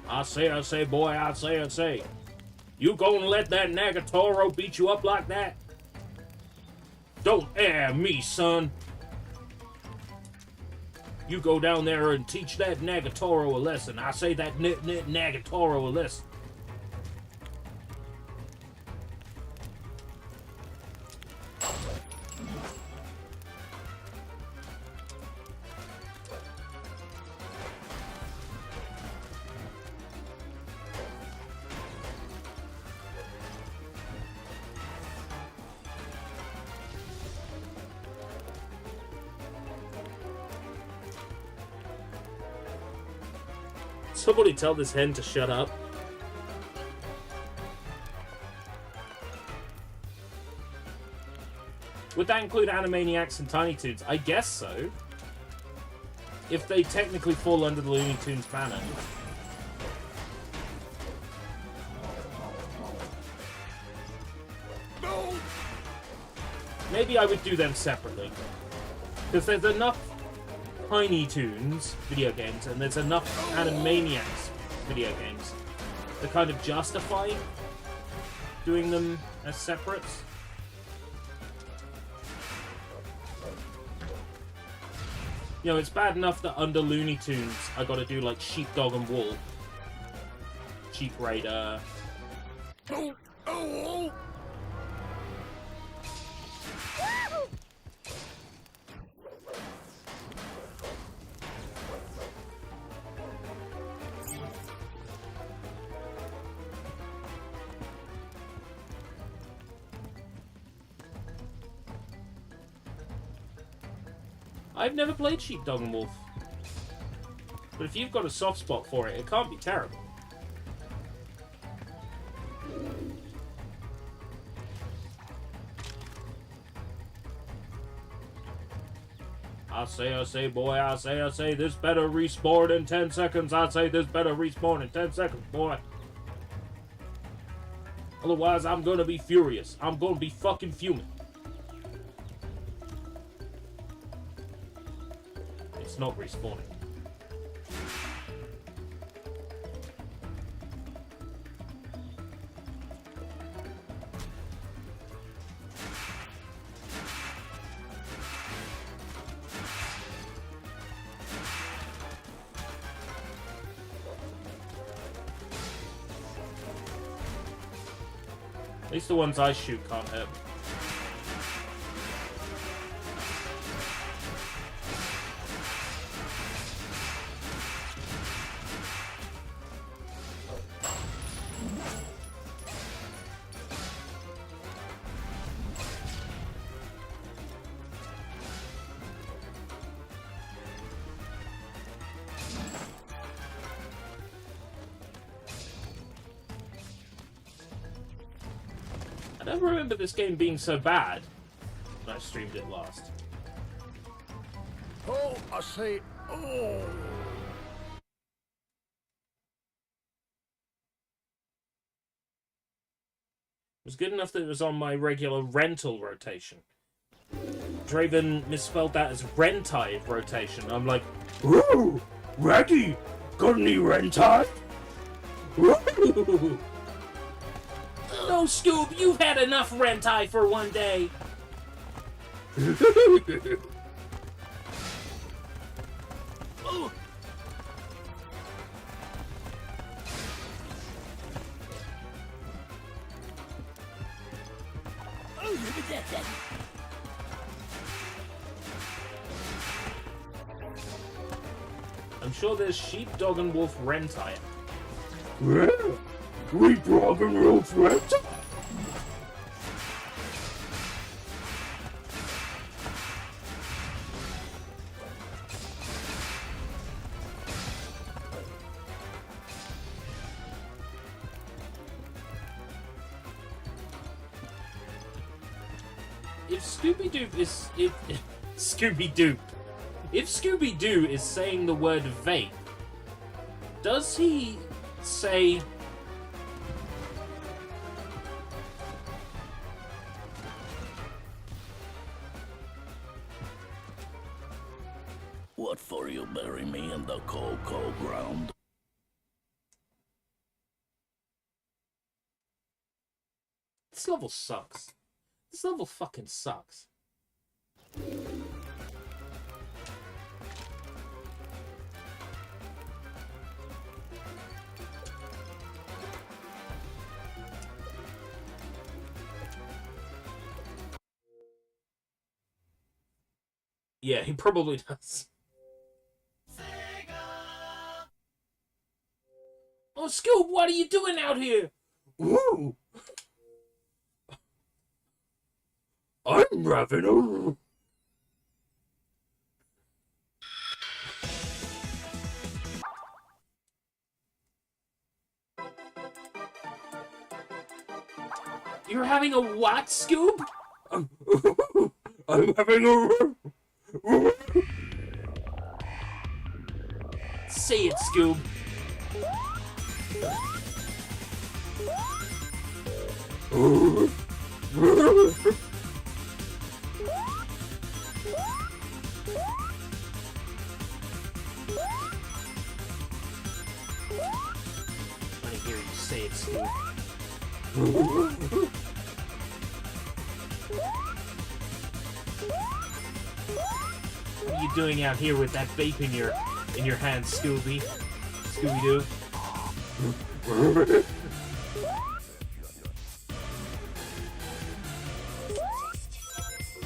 I say, boy, I say. You gonna let that Nagatoro beat you up like that? Don't air me, son. You go down there and teach that Nagatoro a lesson. I say that Nagatoro a lesson. Somebody tell this hen to shut up. Would that include Animaniacs and Tiny Toons? I guess so. If they technically fall under the Looney Tunes banner. No! Maybe I would do them separately. Because there's enough Tiny Toons video games, and there's enough Animaniacs video games to kind of justify doing them as separate. You know, it's bad enough that under Looney Tunes I gotta do like Sheepdog and Wool, Sheep Raider. Oh! I've never played Sheepdog and Wolf. But if you've got a soft spot for it, it can't be terrible. I say, boy, I say, this better respawn in 10 seconds. I say this better respawn in 10 seconds, boy. Otherwise, I'm gonna be furious. I'm gonna be fucking fuming. It's not respawning. At least the ones I shoot can't hurt me. I don't remember this game being so bad when I streamed it last. Oh, I say, oh. It was good enough that it was on my regular rental rotation. Draven misspelled that as rentai rotation. I'm like, ooh, Raggy, got any rentai? No, Scoob, you've had enough rentai for one day. Oh. I'm sure there's sheep, dog, and wolf rentai. We dog and wolf rentai. If Scooby-Doo is... Scooby-Doo. If Scooby-Doo is saying the word vape, does he say... What for you bury me in the cold, cold ground? This level sucks. This level fucking sucks. Yeah, he probably does. Oh, Scoob, what are you doing out here? Ooh. I'm having a... You're having a what, Scoob? I'm having a... Say it, Scoob. I hear you say it, Scoob. What are you doing out here with that vape in your hand, Scooby? Scooby-Doo?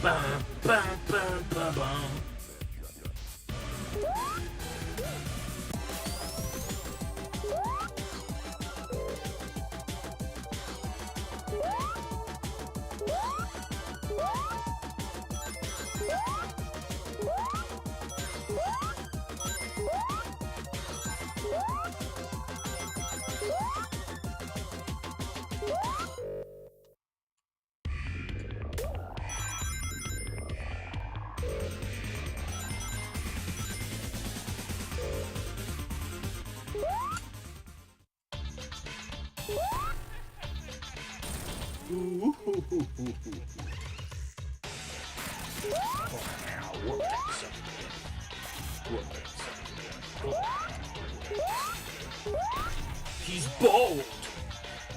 Bum, bum, bum, bum, bum. He's bold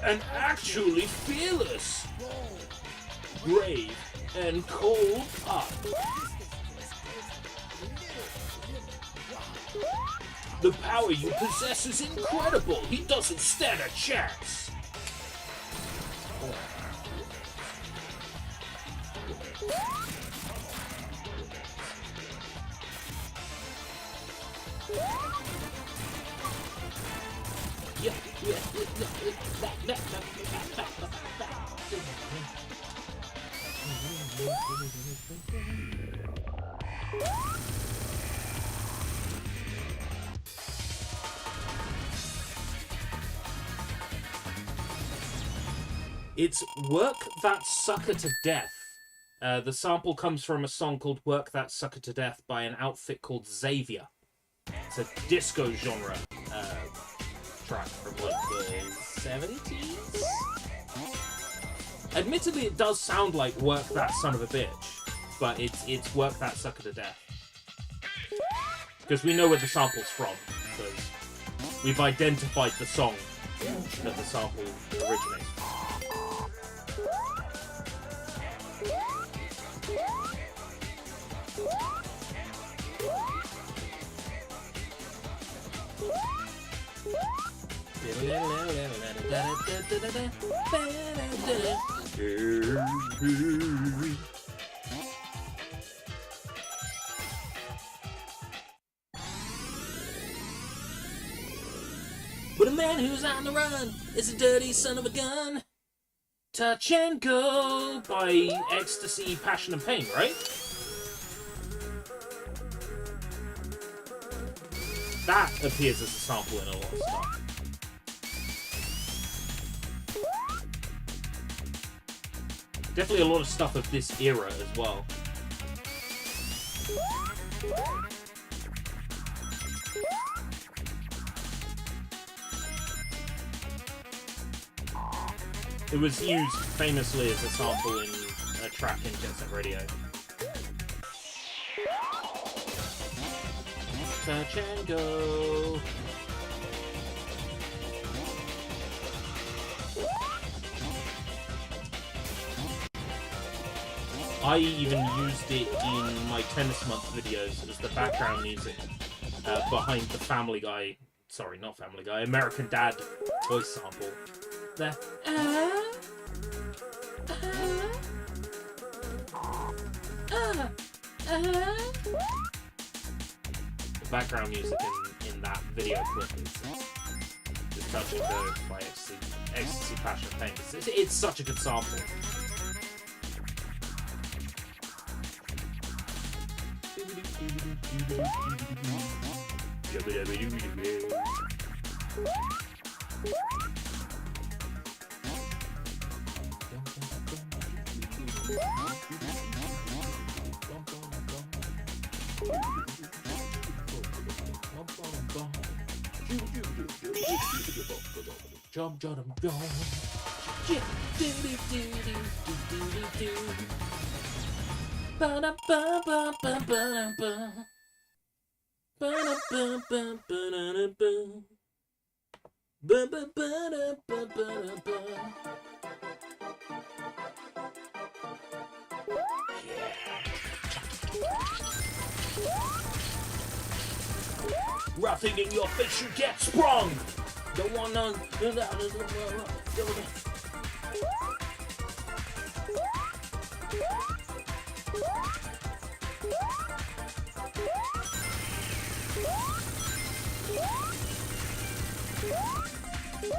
and actually fearless, brave and cold-hearted. The power you possess is incredible. He doesn't stand a chance. It's Work That Sucker to Death. The sample comes from a song called Work That Sucker to Death by an outfit called Xavier. It's a disco genre track from like the 70s. Admittedly, it does sound like Work That Son of a Bitch, but it's Work That Sucker to Death. Because we know where the sample's from, because we've identified the song that the sample originates from. But a man who's on the run is a dirty son of a gun. Touch and Go by Ecstasy, Passion and Pain, right? That appears as a sample in a lot of stuff. Definitely a lot of stuff of this era as well. It was used famously as a sample in a track in Jet Set Radio. Touch and Go. I even used it in my Tennis Month videos as the background music behind the Family Guy, sorry, not Family Guy, American Dad voice sample. The the background music in that video clip is Touch and Go by Ecstasy, Passion and Pain. It's such a good sample. Jump, jump, jump. Roughing in your face, you get sprung. Don't want none.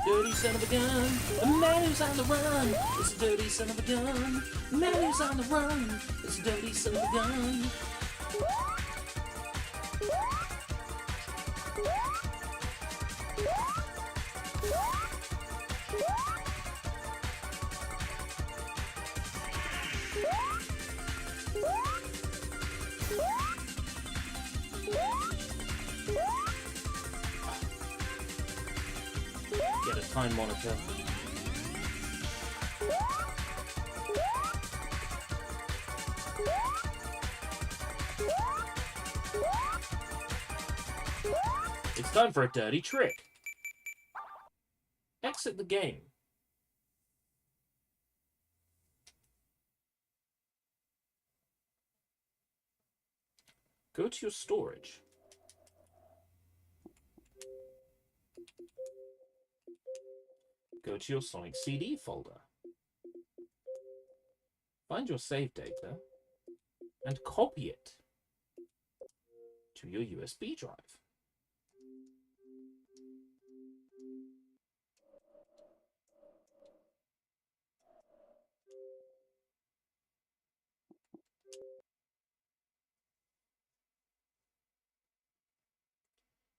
Dirty son of a gun, a man who's on the run. It's a dirty son of a gun, a man who's on the run. It's a dirty son of a gun. Get a time monitor. It's time for a dirty trick. Exit the game. Go to your storage. Go to your Sonic CD folder. Find your save data and copy it to your USB drive.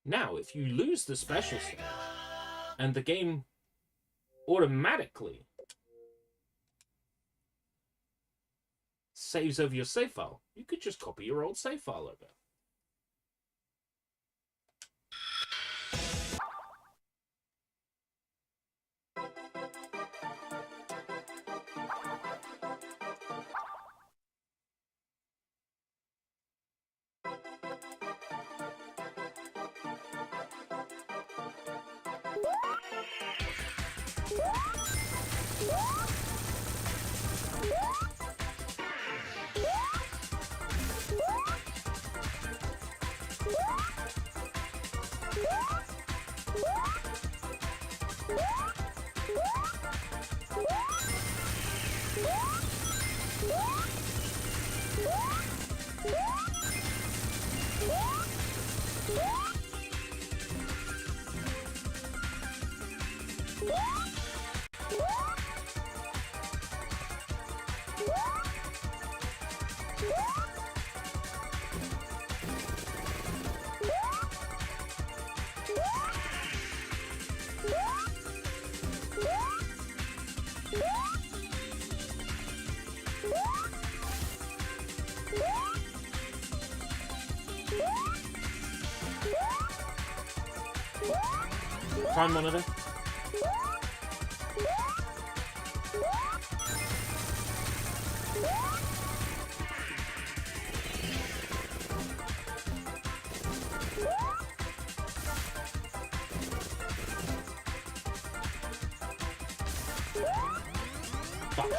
Now, if you lose the special stage and the game automatically saves over your save file, you could just copy your old save file over. Time monitor. Fuck.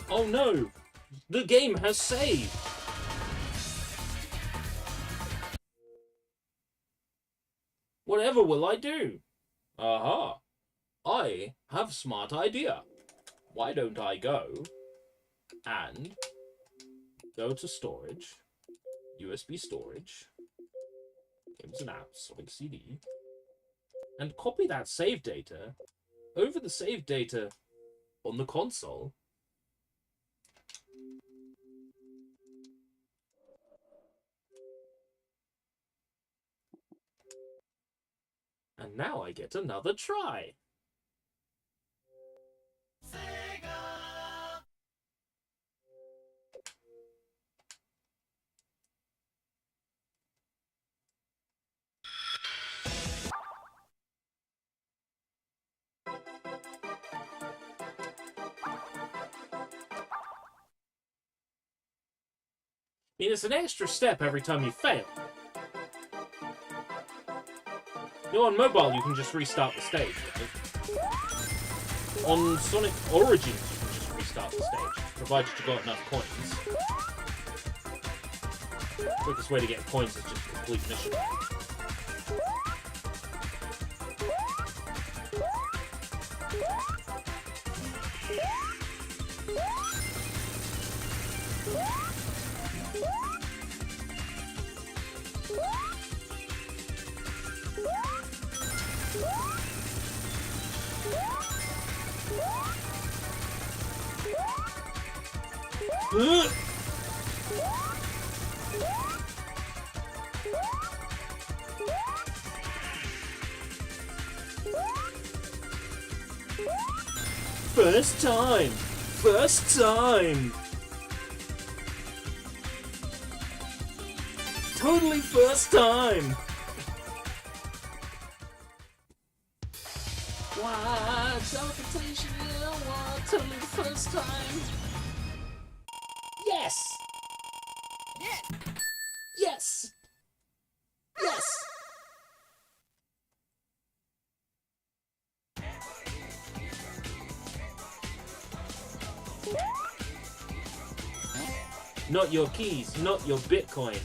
Oh no! The game has saved! Whatever will I do? Aha! I have a smart idea. Why don't I go and go to storage, USB storage, games and apps, like CD, and copy that save data over the save data on the console. And now I get another try. I mean, it's an extra step every time you fail. You know, on mobile, you can just restart the stage, right? On Sonic Origins, you can just restart the stage, provided you got enough coins. The quickest way to get coins is just complete mission. First time! First time! Totally first time! What? Teleportation, yeah, what? Totally the first time! Yes! Yes! Yes! Not your keys, not your Bitcoin.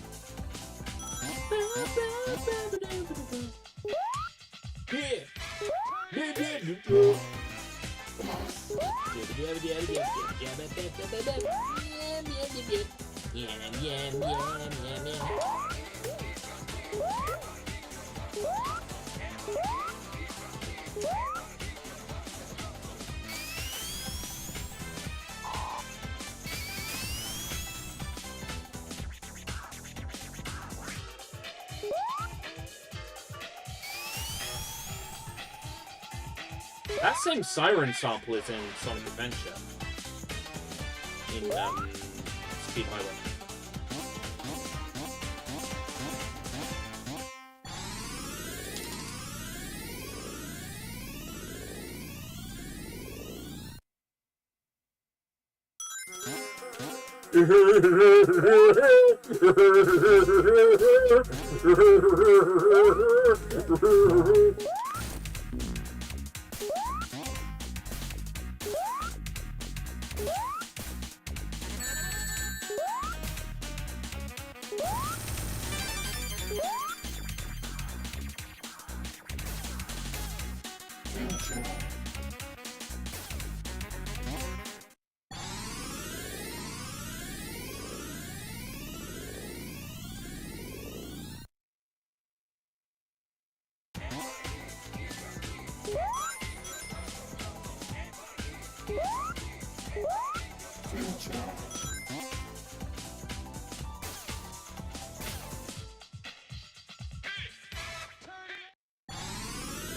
That same siren sample is in Sonic Adventure. In Speed Highway.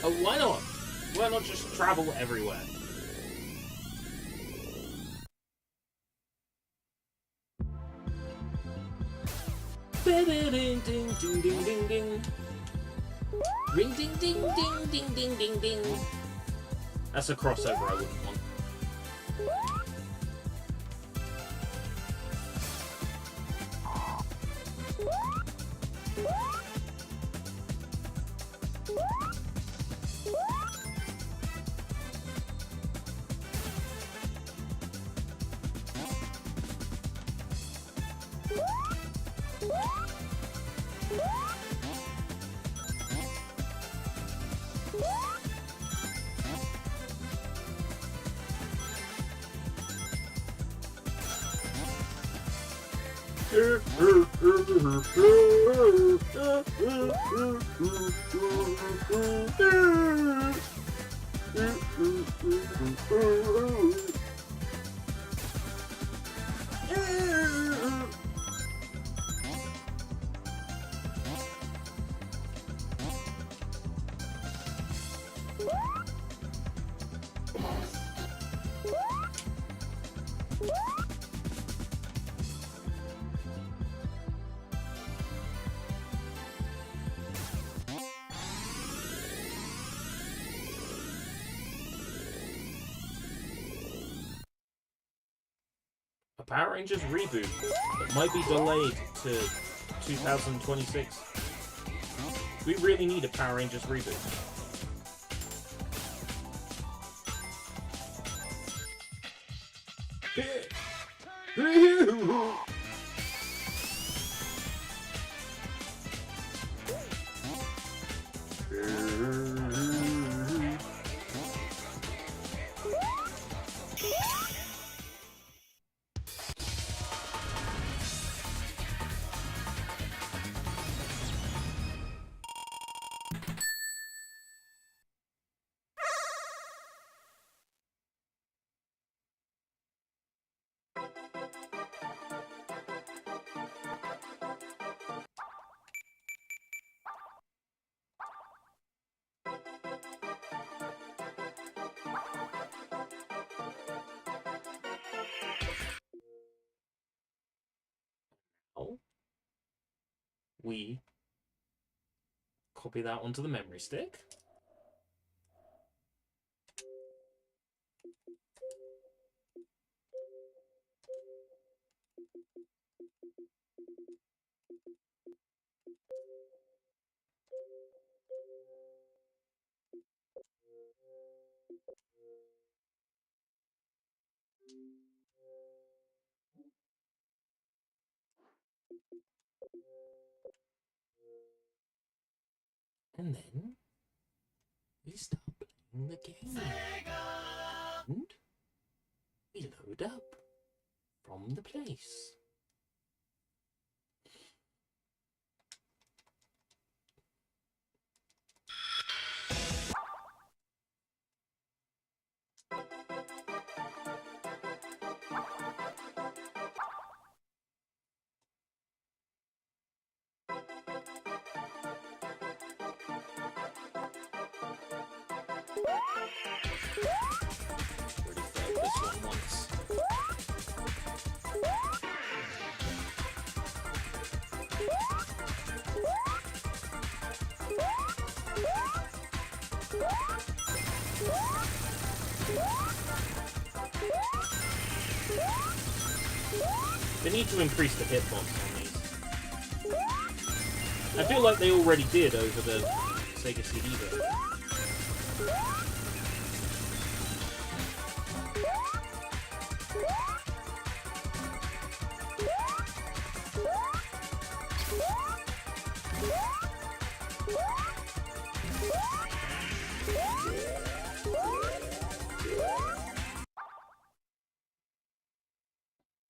Oh, why not? Why not just travel everywhere? Ding ding ding ding ding ding. Ring ding ding ding ding ding ding ding. That's a crossover I wouldn't want. A Power Rangers reboot that might be delayed to 2026. We really need a Power Rangers reboot. We copy that onto the memory stick. And then we start playing the game. And we load up from the place. Already failed this one once. They need to increase the hitbox on these. I feel like they already did over the Sega CD version.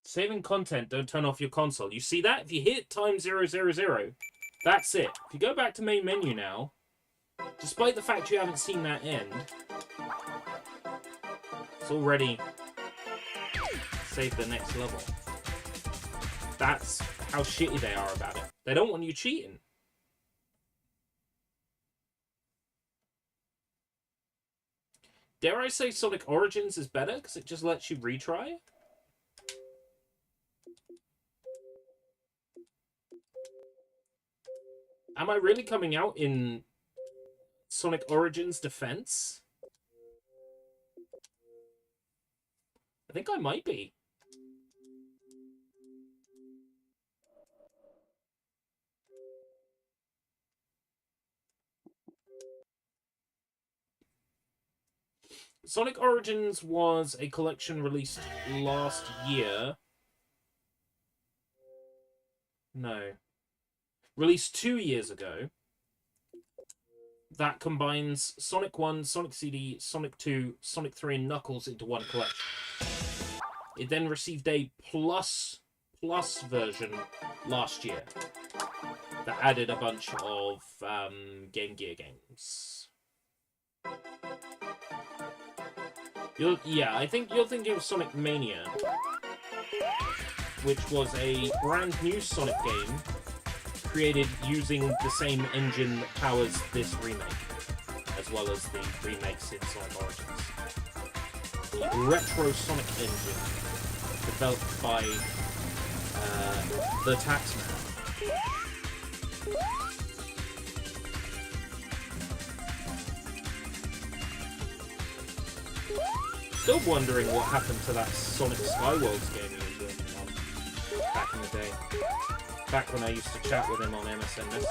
Saving content, don't turn off your console. You see that? If you hit time 000, that's it. If you go back to main menu now, despite the fact you haven't seen that end, it's already saved the next level. That's how shitty they are about it. They don't want you cheating. Dare I say Sonic Origins is better because it just lets you retry? Am I really coming out in Sonic Origins defense? I think I might be. Sonic Origins was a collection released last year. No. Released 2 years ago. That combines Sonic 1, Sonic CD, Sonic 2, Sonic 3, and Knuckles into one collection. It then received a plus version last year that added a bunch of Game Gear games. I think you're thinking of Sonic Mania, which was a brand new Sonic game created using the same engine that powers this remake, as well as the remakes in Sonic Origins. The Retro Sonic engine, developed by the Taxman. Still wondering what happened to that Sonic Skyworlds game he was working on back in the day. Back when I used to chat with him on MSN Messenger.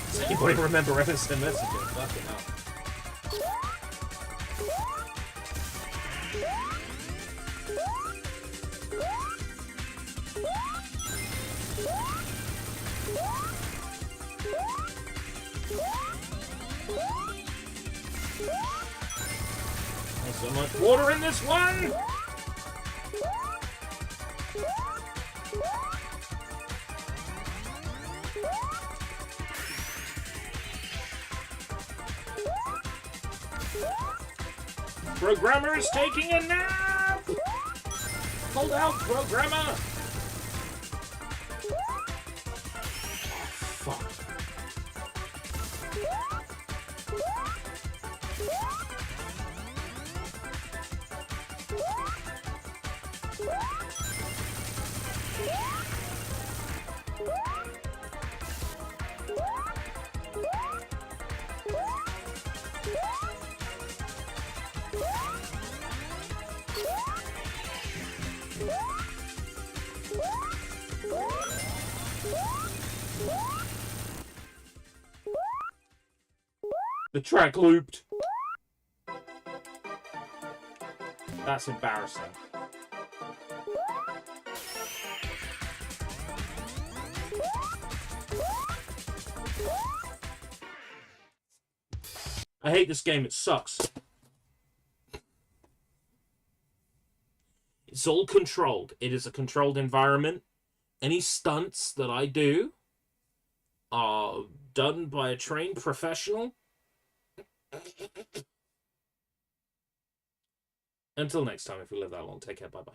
Does anybody remember MSN Messenger? Fucking hell. There's so much water in this one! Programmer is taking a nap! Hold out, programmer! Fuck. The track looped. That's embarrassing. I hate this game, it sucks. It's all controlled. It is a controlled environment. Any stunts that I do are done by a trained professional. Until next time, if you live that long, take care, bye-bye.